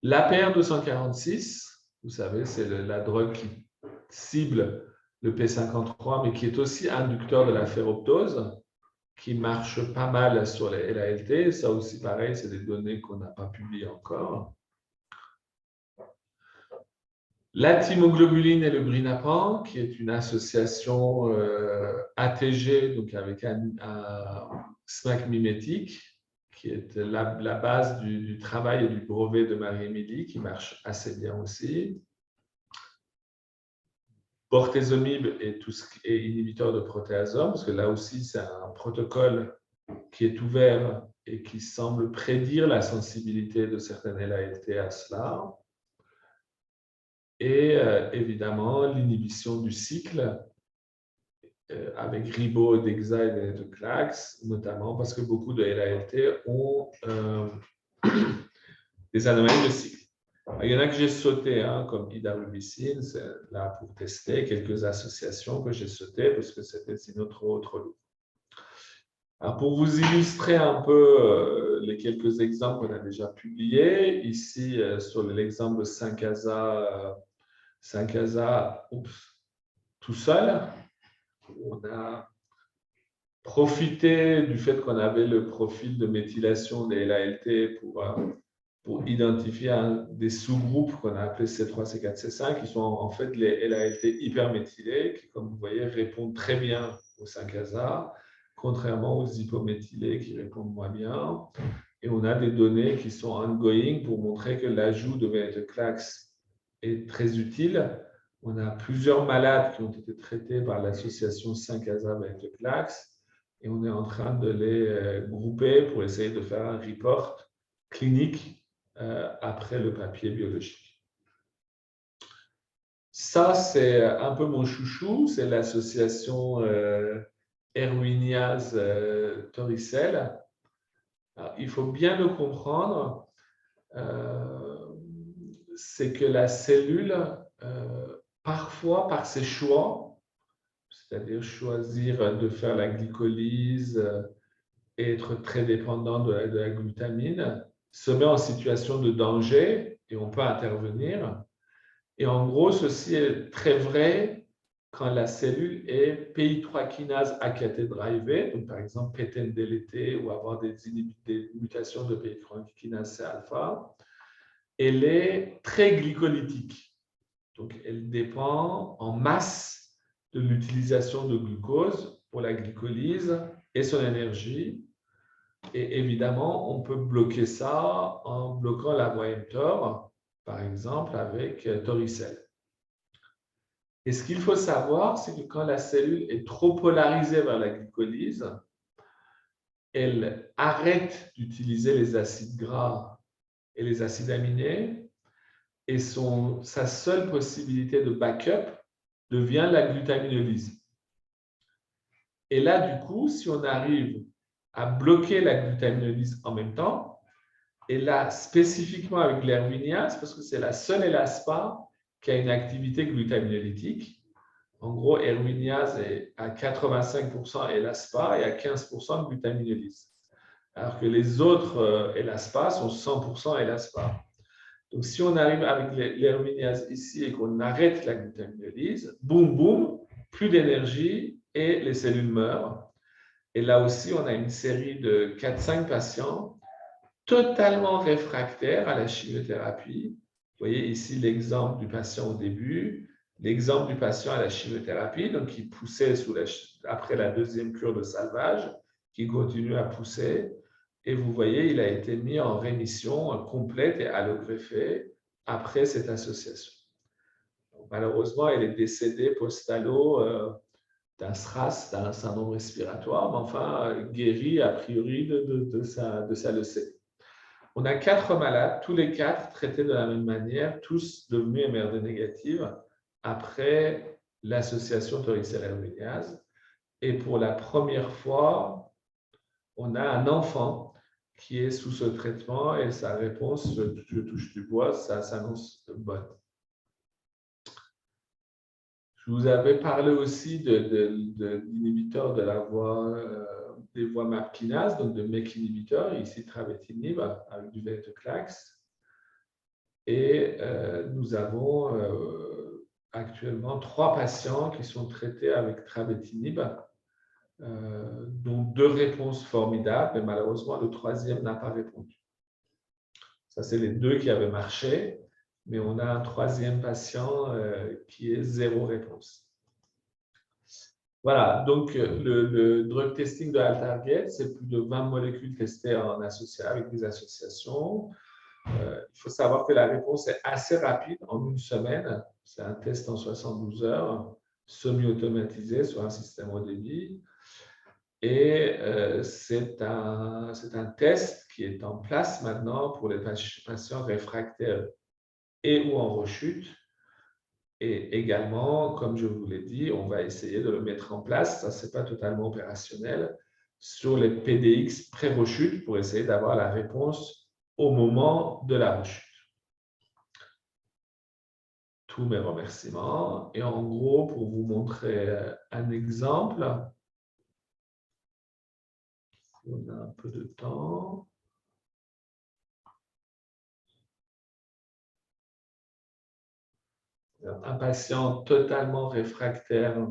L'APR 246, vous savez, c'est la drogue qui cible le P53, mais qui est aussi inducteur de la ferroptose. qui marche pas mal sur les LALT. Ça aussi, pareil, c'est des données qu'on n'a pas publiées encore. La thymoglobuline et le grinapan, qui est une association ATG, donc avec un SMAC mimétique, qui est la base du travail et du brevet de Marie-Émilie, qui marche assez bien aussi. Bortezomib et tout ce qui est inhibiteur de protéasome, parce que là aussi, c'est un protocole qui est ouvert et qui semble prédire la sensibilité de certaines LALT à cela. Et évidemment, l'inhibition du cycle avec ribo, dexa et venetoclax, notamment parce que beaucoup de LALT ont des anomalies de cycle. Il y en a que j'ai sauté, hein, comme idarubicine, c'est là pour tester quelques associations que j'ai sautées parce que c'était sinon trop lourd. Alors pour vous illustrer un peu les quelques exemples qu'on a déjà publiés, ici sur l'exemple de 5-ASA tout seul, on a profité du fait qu'on avait le profil de méthylation des LALT pour identifier des sous-groupes qu'on a appelés C3, C4, C5, qui sont en fait les LALT hyperméthylés, qui, comme vous voyez, répondent très bien au 5-ASA, contrairement aux hypométhylés qui répondent moins bien. Et on a des données qui sont ongoing pour montrer que l'ajout de venetoclax est très utile. On a plusieurs malades qui ont été traités par l'association 5-ASA-venetoclax et on est en train de les grouper pour essayer de faire un report clinique après le papier biologique. Ça, c'est un peu mon chouchou, c'est l'association Erwiniase-Toricel. Il faut bien le comprendre, c'est que la cellule, parfois par ses choix, c'est-à-dire choisir de faire la glycolyse et être très dépendant de la glutamine, se met en situation de danger et on peut intervenir. Et en gros, ceci est très vrai quand la cellule est PI3 kinase AKT drivée, donc par exemple PTNDLT ou avoir des mutations de PI3 kinase C-alpha. Elle est très glycolytique. Donc, elle dépend en masse de l'utilisation de glucose pour la glycolyse et son énergie. Et évidemment, on peut bloquer ça en bloquant la voie mTOR, par exemple avec Toricel. Et ce qu'il faut savoir, c'est que quand la cellule est trop polarisée vers la glycolyse, elle arrête d'utiliser les acides gras et les acides aminés, et sa seule possibilité de backup devient la glutaminylyse. Et là, du coup, si on arrive à bloquer la glutaminylyse en même temps, et là, spécifiquement avec l'erwiniase, parce que c'est la seule ELASPA qui a une activité glutaminylytique. En gros, erwiniase est à 85% ELASPA et à 15% de glutaminylyse. Alors que les autres ELASPA sont 100% ELASPA. Donc, si on arrive avec l'erwiniase ici et qu'on arrête la glutaminylyse, boum, boum, plus d'énergie et les cellules meurent. Et là aussi, on a une série de 4-5 patients totalement réfractaires à la chimiothérapie. Vous voyez ici l'exemple du patient au début, l'exemple du patient à la chimiothérapie, donc qui poussait après la deuxième cure de salvage, qui continue à pousser. Et vous voyez, il a été mis en rémission complète et allogreffée après cette association. Donc, malheureusement, il est décédé post-allo d'un SRAS, d'un syndrome respiratoire, mais enfin guéri a priori de sa leucémie. On a 4 malades, tous les 4 traités de la même manière, tous devenus MRD négatifs après l'association Toricel-erwiniase. Et pour la première fois, on a un enfant qui est sous ce traitement et sa réponse, je touche du bois, ça s'annonce bonne. Je vous avais parlé aussi d'inhibiteurs de la voie, des voies MAP kinase, donc de MEK inhibiteurs, ici Trabetinib avec du venetoclax. Et nous avons actuellement 3 patients qui sont traités avec Trabetinib dont 2 réponses formidables, mais malheureusement, le 3e n'a pas répondu. Ça, c'est les 2 qui avaient marché, mais on a un 3e patient qui est 0 réponse. Voilà, donc le drug testing de AlTarget, c'est plus de 20 molécules testées avec des associations. Il faut savoir que la réponse est assez rapide, en 1 semaine. C'est un test en 72 heures, semi-automatisé sur un système haut débit. Et c'est un test qui est en place maintenant pour les patients réfractaires et ou en rechute. Et également, comme je vous l'ai dit, on va essayer de le mettre en place, ça c'est pas totalement opérationnel, sur les PDX pré-rechute pour essayer d'avoir la réponse au moment de la rechute. Tous mes remerciements. Et en gros, pour vous montrer un exemple, on a un peu de temps. Un patient totalement réfractaire.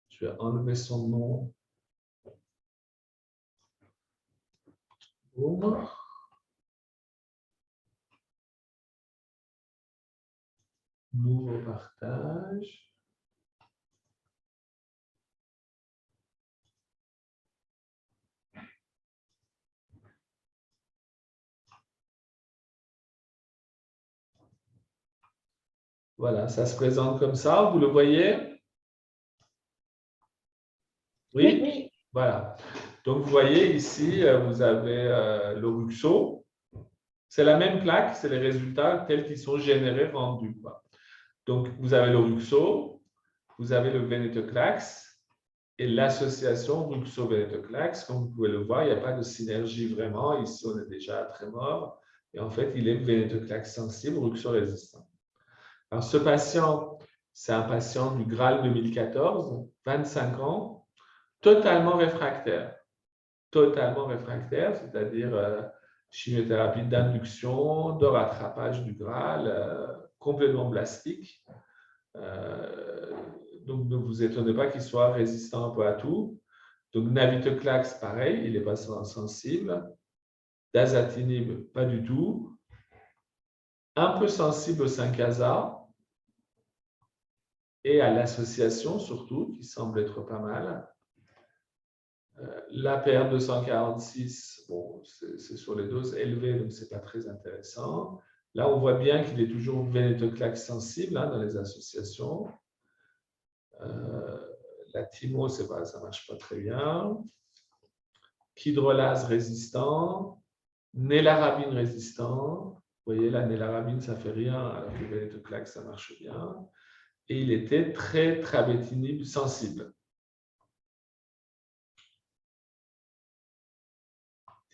Je vais enlever son nom. Boum. Nouveau partage. Voilà, ça se présente comme ça. Vous le voyez? Oui? Oui. Voilà. Donc, vous voyez ici, vous avez le Ruxo. C'est la même plaque, c'est les résultats tels qu'ils sont générés, rendus. Donc, vous avez le Ruxo, vous avez le Venetoclax et l'association Ruxo-Venetoclax. Comme vous pouvez le voir, il n'y a pas de synergie vraiment. Ici, on est déjà très mort. Et en fait, il est Venetoclax sensible, Ruxo-résistant. Alors, ce patient, c'est un patient du Graal 2014, 25 ans, totalement réfractaire. Totalement réfractaire, c'est-à-dire chimiothérapie d'induction, de rattrapage du Graal, complètement blastique. Donc, ne vous étonnez pas qu'il soit résistant un peu à tout. Donc, Navitoclax, pareil, il n'est pas sensible. Dasatinib, pas du tout. Un peu sensible au 5-ASA et à l'association surtout, qui semble être pas mal. L'APR 246, bon, c'est sur les doses élevées, donc ce n'est pas très intéressant. Là, on voit bien qu'il est toujours Venetoclax sensible dans les associations. La Timo, ça ne marche pas très bien. Kydrolase résistant. Nélarabine résistant. Vous voyez, la nélarabine, ça ne fait rien, alors que Venetoclax, ça marche bien. Et il était très Trabetinib sensible.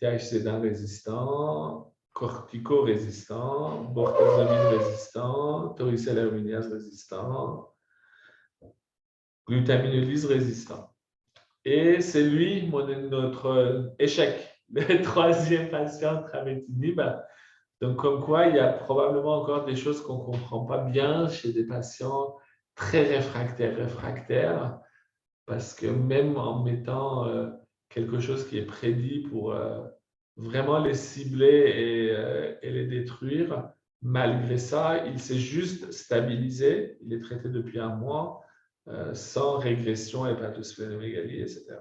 THC1 résistant, cortico-résistant, bortezomib résistant, toricelle aluminase résistant, glutaminolise résistant. Et c'est lui, notre échec, le 3e patient trametinib. Donc, comme quoi, il y a probablement encore des choses qu'on ne comprend pas bien chez des patients très réfractaires, parce que même en mettant quelque chose qui est prédit pour vraiment les cibler et les détruire, malgré ça, il s'est juste stabilisé, il est traité depuis 1 mois, sans régression hépatosplénomégalie, etc.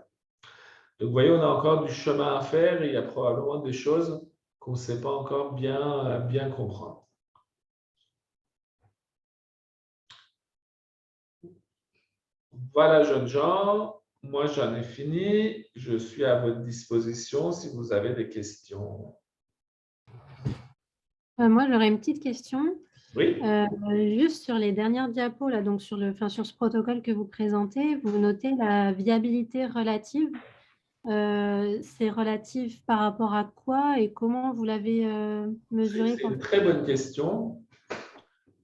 Donc, vous voyez, on a encore du chemin à faire et il y a probablement des choses qu'on ne sait pas encore bien comprendre. Voilà, jeunes gens, moi j'en ai fini. Je suis à votre disposition si vous avez des questions. Moi, j'aurais une petite question. Oui. Juste sur les dernières diapos, là, donc sur ce protocole que vous présentez, vous notez la viabilité relative. C'est relatif par rapport à quoi et comment vous l'avez mesuré? C'est une très bonne question.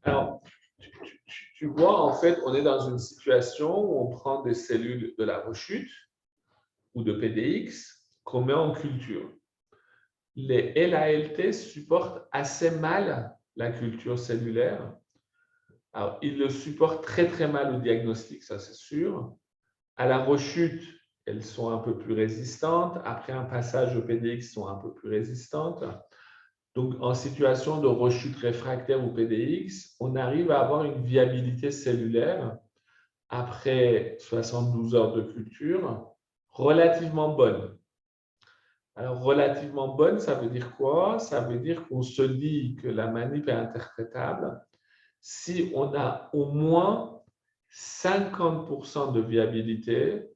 Alors, tu vois, en fait, on est dans une situation où on prend des cellules de la rechute ou de PDX qu'on met en culture. Les LALT supportent assez mal la culture cellulaire. Alors, ils le supportent très, très mal au diagnostic, ça c'est sûr. À la rechute, elles sont un peu plus résistantes. Après un passage au PDX, elles sont un peu plus résistantes. Donc, en situation de rechute réfractaire ou PDX, on arrive à avoir une viabilité cellulaire après 72 heures de culture relativement bonne. Alors, relativement bonne, ça veut dire quoi? Ça veut dire qu'on se dit que la manip est interprétable si on a au moins 50% de viabilité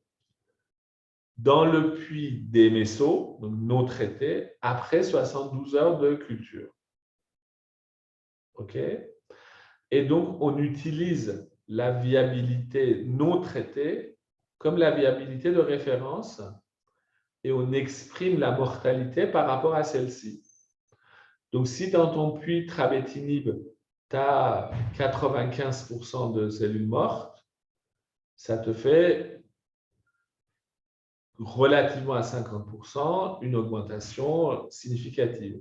dans le puits des mésos, donc non traités, après 72 heures de culture. OK? Et donc, on utilise la viabilité non traitée comme la viabilité de référence et on exprime la mortalité par rapport à celle-ci. Donc, si dans ton puits Trabetinib, tu as 95% de cellules mortes, ça te fait relativement à 50% une augmentation significative.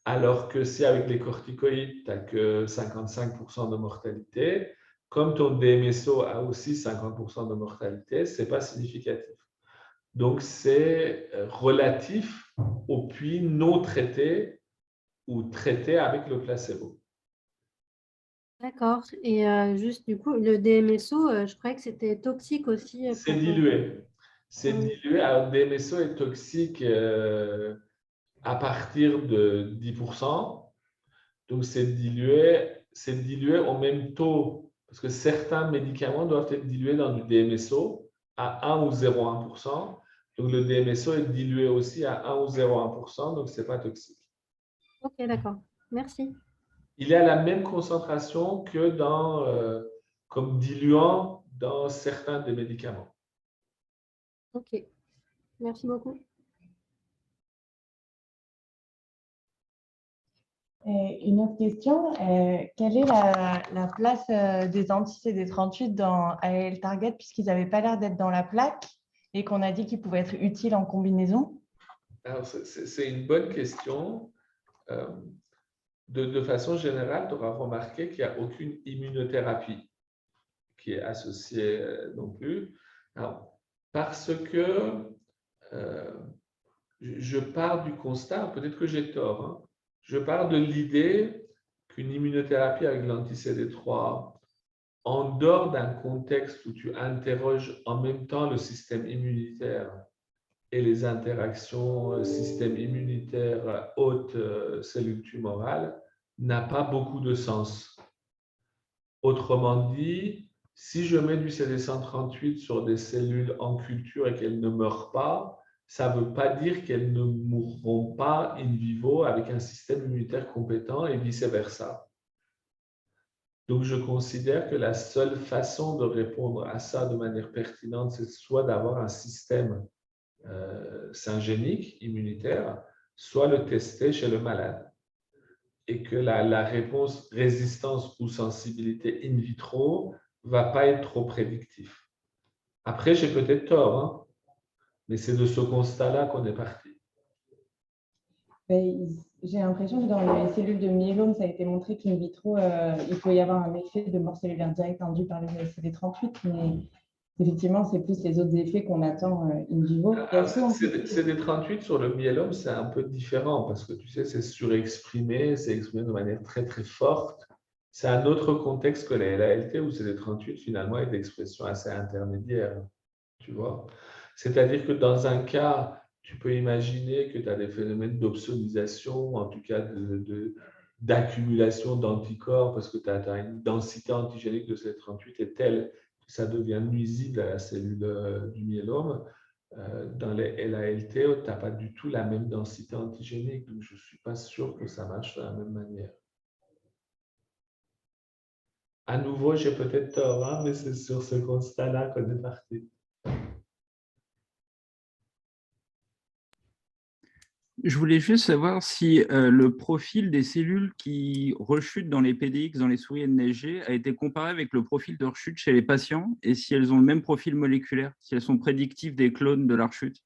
Alors que si avec les corticoïdes, tu n'as que 55% de mortalité, comme ton DMSO a aussi 50% de mortalité, ce n'est pas significatif. Donc, c'est relatif au puits non traité ou traité avec le placebo. D'accord. Et juste du coup, le DMSO, je croyais que c'était toxique aussi. C'est dilué. C'est dilué. Alors, le DMSO est toxique à partir de 10%. Donc, c'est dilué au même taux, parce que certains médicaments doivent être dilués dans du DMSO à 1 ou 0,1%. Donc, le DMSO est dilué aussi à 1 ou 0,1%, donc ce n'est pas toxique. Ok, d'accord. Merci. Il est à la même concentration que comme diluant dans certains des médicaments. Ok. Merci beaucoup. Et une autre question, quelle est la place des anti-CD38 dans AL Target puisqu'ils n'avaient pas l'air d'être dans la plaque et qu'on a dit qu'ils pouvaient être utiles en combinaison? Alors, c'est une bonne question. De façon générale, tu auras remarqué qu'il n'y a aucune immunothérapie qui est associée non plus. Alors, parce que je pars du constat, peut-être que j'ai tort, hein, je pars de l'idée qu'une immunothérapie avec l'anti-CD3, en dehors d'un contexte où tu interroges en même temps le système immunitaire et les interactions système immunitaire haute cellule tumorale, n'a pas beaucoup de sens. Autrement dit, si je mets du CD138 sur des cellules en culture et qu'elles ne meurent pas, ça ne veut pas dire qu'elles ne mourront pas in vivo avec un système immunitaire compétent et vice-versa. Donc, je considère que la seule façon de répondre à ça de manière pertinente, c'est soit d'avoir un système syngénique, immunitaire, soit le tester chez le malade. Et que la réponse résistance ou sensibilité in vitro ne va pas être trop prédictif. Après, j'ai peut-être tort, hein, mais c'est de ce constat-là qu'on est parti. J'ai l'impression que dans les cellules de myélome, ça a été montré qu'in vitro, il peut y avoir un effet de mort cellulaire directe induit par le CD38, mais effectivement, c'est plus les autres effets qu'on attend in vivo. CD38 sur le myélome, c'est un peu différent parce que tu sais, c'est surexprimé, c'est exprimé de manière très très forte. C'est un autre contexte que la LALT où CD38 finalement est d'expression assez intermédiaire. Tu vois? C'est-à-dire que dans un cas, tu peux imaginer que tu as des phénomènes d'obsonisation, en tout cas d'accumulation d'anticorps parce que tu as une densité antigénique de CD38 est telle que ça devient nuisible à la cellule du myélome. Dans les LALT, tu n'as pas du tout la même densité antigénique, donc je ne suis pas sûr que ça marche de la même manière. À nouveau, j'ai peut-être tort, hein, mais c'est sur ce constat-là qu'on est parti. Je voulais juste savoir si le profil des cellules qui rechutent dans les PDX, dans les souris NSG, a été comparé avec le profil de rechute chez les patients et si elles ont le même profil moléculaire, si elles sont prédictives des clones de la rechute.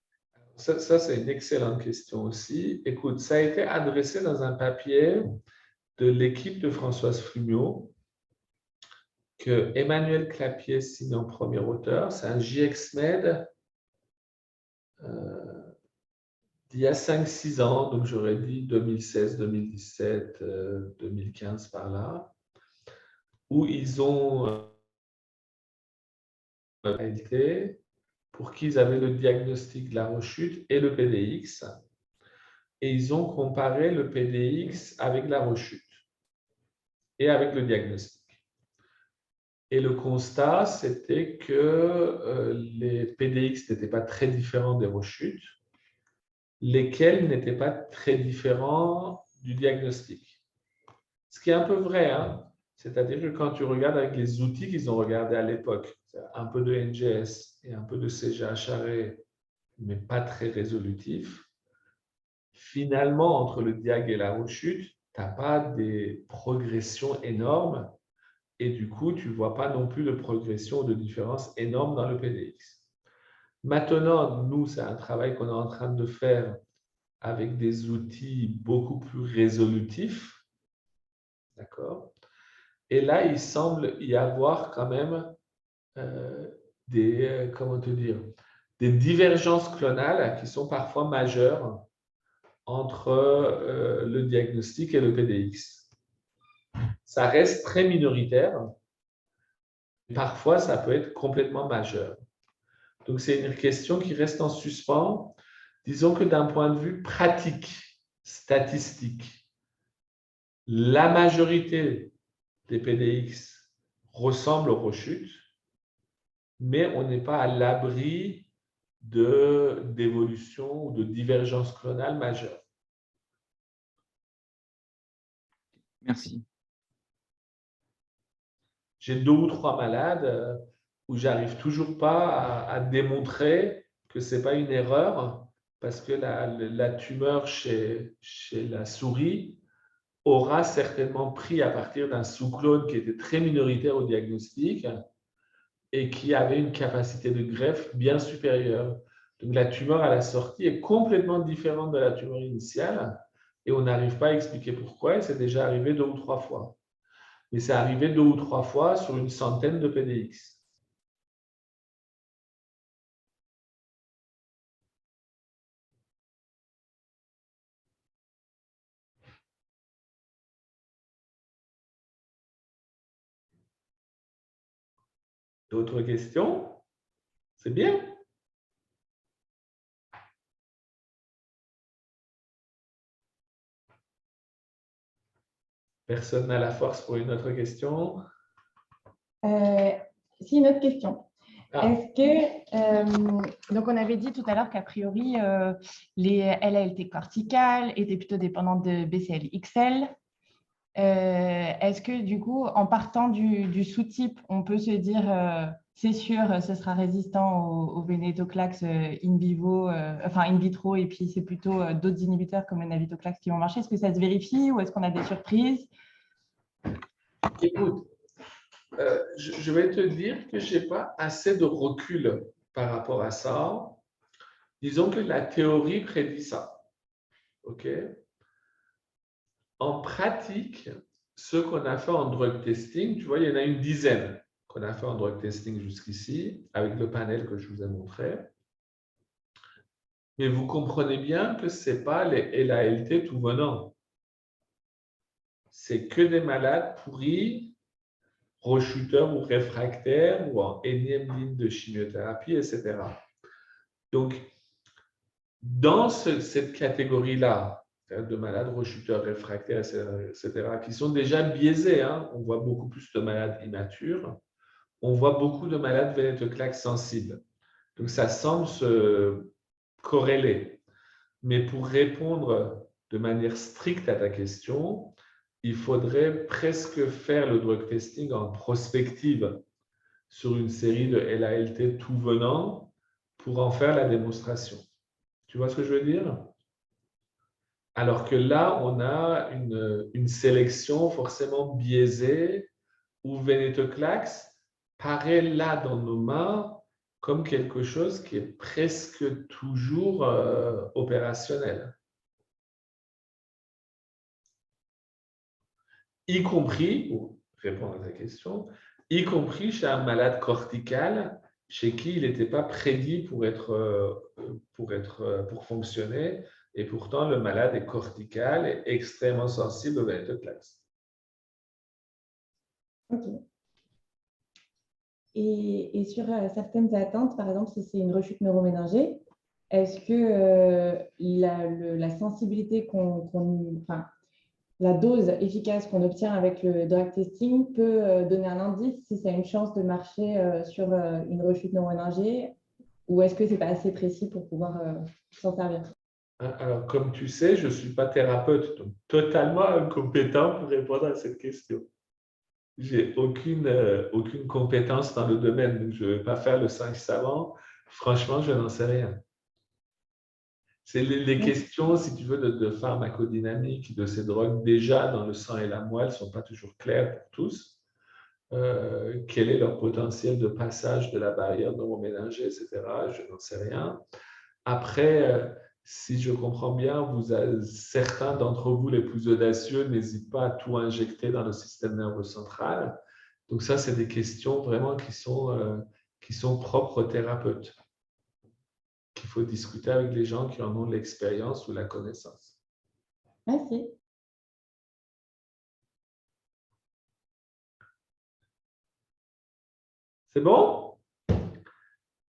Ça c'est une excellente question aussi. Écoute, ça a été adressé dans un papier de l'équipe de Françoise Frumiot que Emmanuel Clapier signe en premier auteur. C'est un JXMed d'il y a 5-6 ans, donc j'aurais dit 2016, 2017, 2015 par là, où ils ont été pour qui ils avaient le diagnostic de la rechute et le PDX, et ils ont comparé le PDX avec la rechute et avec le diagnostic. Et le constat, c'était que les PDX n'étaient pas très différents des rechutes, lesquels n'étaient pas très différents du diagnostic. Ce qui est un peu vrai, hein? C'est-à-dire que quand tu regardes avec les outils qu'ils ont regardés à l'époque, un peu de NGS et un peu de CGHRE, mais pas très résolutif, finalement, entre le diag et la rechute, tu n'as pas des progressions énormes et du coup, tu ne vois pas non plus de progression ou de différence énorme dans le PDX. Maintenant, nous, c'est un travail qu'on est en train de faire avec des outils beaucoup plus résolutifs. D'accord? Et là, il semble y avoir quand même comment te dire, des divergences clonales qui sont parfois majeures entre le diagnostic et le PDX. Ça reste très minoritaire. Parfois, ça peut être complètement majeur. Donc, c'est une question qui reste en suspens. Disons que d'un point de vue pratique, statistique, la majorité des PDX ressemblent aux rechutes, mais on n'est pas à l'abri d'évolution ou de divergence clonale majeure. Merci. J'ai 2 ou 3 malades où j'arrive toujours pas à démontrer que ce n'est pas une erreur parce que la tumeur chez la souris aura certainement pris à partir d'un sous-clone qui était très minoritaire au diagnostic et qui avait une capacité de greffe bien supérieure. Donc la tumeur à la sortie est complètement différente de la tumeur initiale et on n'arrive pas à expliquer pourquoi, et c'est déjà arrivé 2 ou 3 fois. Mais c'est arrivé 2 ou 3 fois sur une centaine de PDX. D'autres questions? C'est bien. Personne n'a la force pour une autre question? Si, une autre question. Ah. Est-ce que, donc on avait dit tout à l'heure qu'a priori, les LALT corticales étaient plutôt dépendantes de BCL-XL. Est-ce que du coup, en partant du sous-type, on peut se dire, c'est sûr, ce sera résistant au venetoclax in vivo, enfin in vitro, et puis c'est plutôt d'autres inhibiteurs comme le navitoclax qui vont marcher? Est-ce que ça se vérifie ou est-ce qu'on a des surprises? Écoute, je vais te dire que je n'ai pas assez de recul par rapport à ça. Disons que la théorie prédit ça. OK? En pratique, ce qu'on a fait en drug testing, tu vois, il y en a une dizaine qu'on a fait en drug testing jusqu'ici, avec le panel que je vous ai montré. Mais vous comprenez bien que ce n'est pas les LALT tout venant. C'est que des malades pourris, rechuteurs ou réfractaires, ou en énième ligne de chimiothérapie, etc. Donc, dans cette catégorie-là, de malades rechuteurs, réfractaires, etc., qui sont déjà biaisés, hein. On voit beaucoup plus de malades immatures, on voit beaucoup de malades venetoclax sensibles. Donc, ça semble se corréler. Mais pour répondre de manière stricte à ta question, il faudrait presque faire le drug testing en prospective sur une série de LALT tout venant pour en faire la démonstration. Tu vois ce que je veux dire? Alors que là, on a une sélection forcément biaisée où venetoclax paraît là dans nos mains comme quelque chose qui est presque toujours opérationnel. Y compris, pour répondre à ta question, y compris chez un malade cortical, chez qui il n'était pas prédit pour fonctionner, et pourtant le malade est cortical et extrêmement sensible aux bêta-claques. Ok. Et sur certaines attentes, par exemple, si c'est une rechute neuroméningée, est-ce que la sensibilité enfin, la dose efficace qu'on obtient avec le drug testing peut donner un indice si ça a une chance de marcher sur une rechute neuroméningée, ou est-ce que ce n'est pas assez précis pour pouvoir s'en servir? Alors, comme tu sais, je ne suis pas thérapeute, donc totalement incompétent pour répondre à cette question. J'ai aucune compétence dans le domaine, donc je ne vais pas faire le 5 savant. Franchement, je n'en sais rien. C'est les questions, si tu veux, de pharmacodynamique, de ces drogues déjà dans le sang et la moelle ne sont pas toujours claires pour tous. Quel est leur potentiel de passage de la barrière neuroméningée, etc. Je n'en sais rien. Après, si je comprends bien, certains d'entre vous les plus audacieux n'hésitent pas à tout injecter dans le système nerveux central. Donc ça, c'est des questions vraiment qui sont propres aux thérapeutes, qu'il faut discuter avec les gens qui en ont l'expérience ou la connaissance. Merci. C'est bon?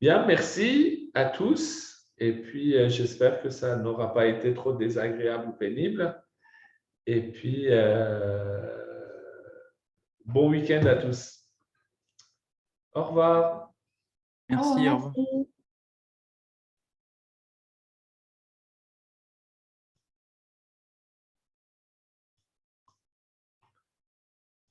Bien, merci à tous. Et puis, j'espère que ça n'aura pas été trop désagréable ou pénible. Et puis, bon week-end à tous. Au revoir. Merci, au revoir. Merci.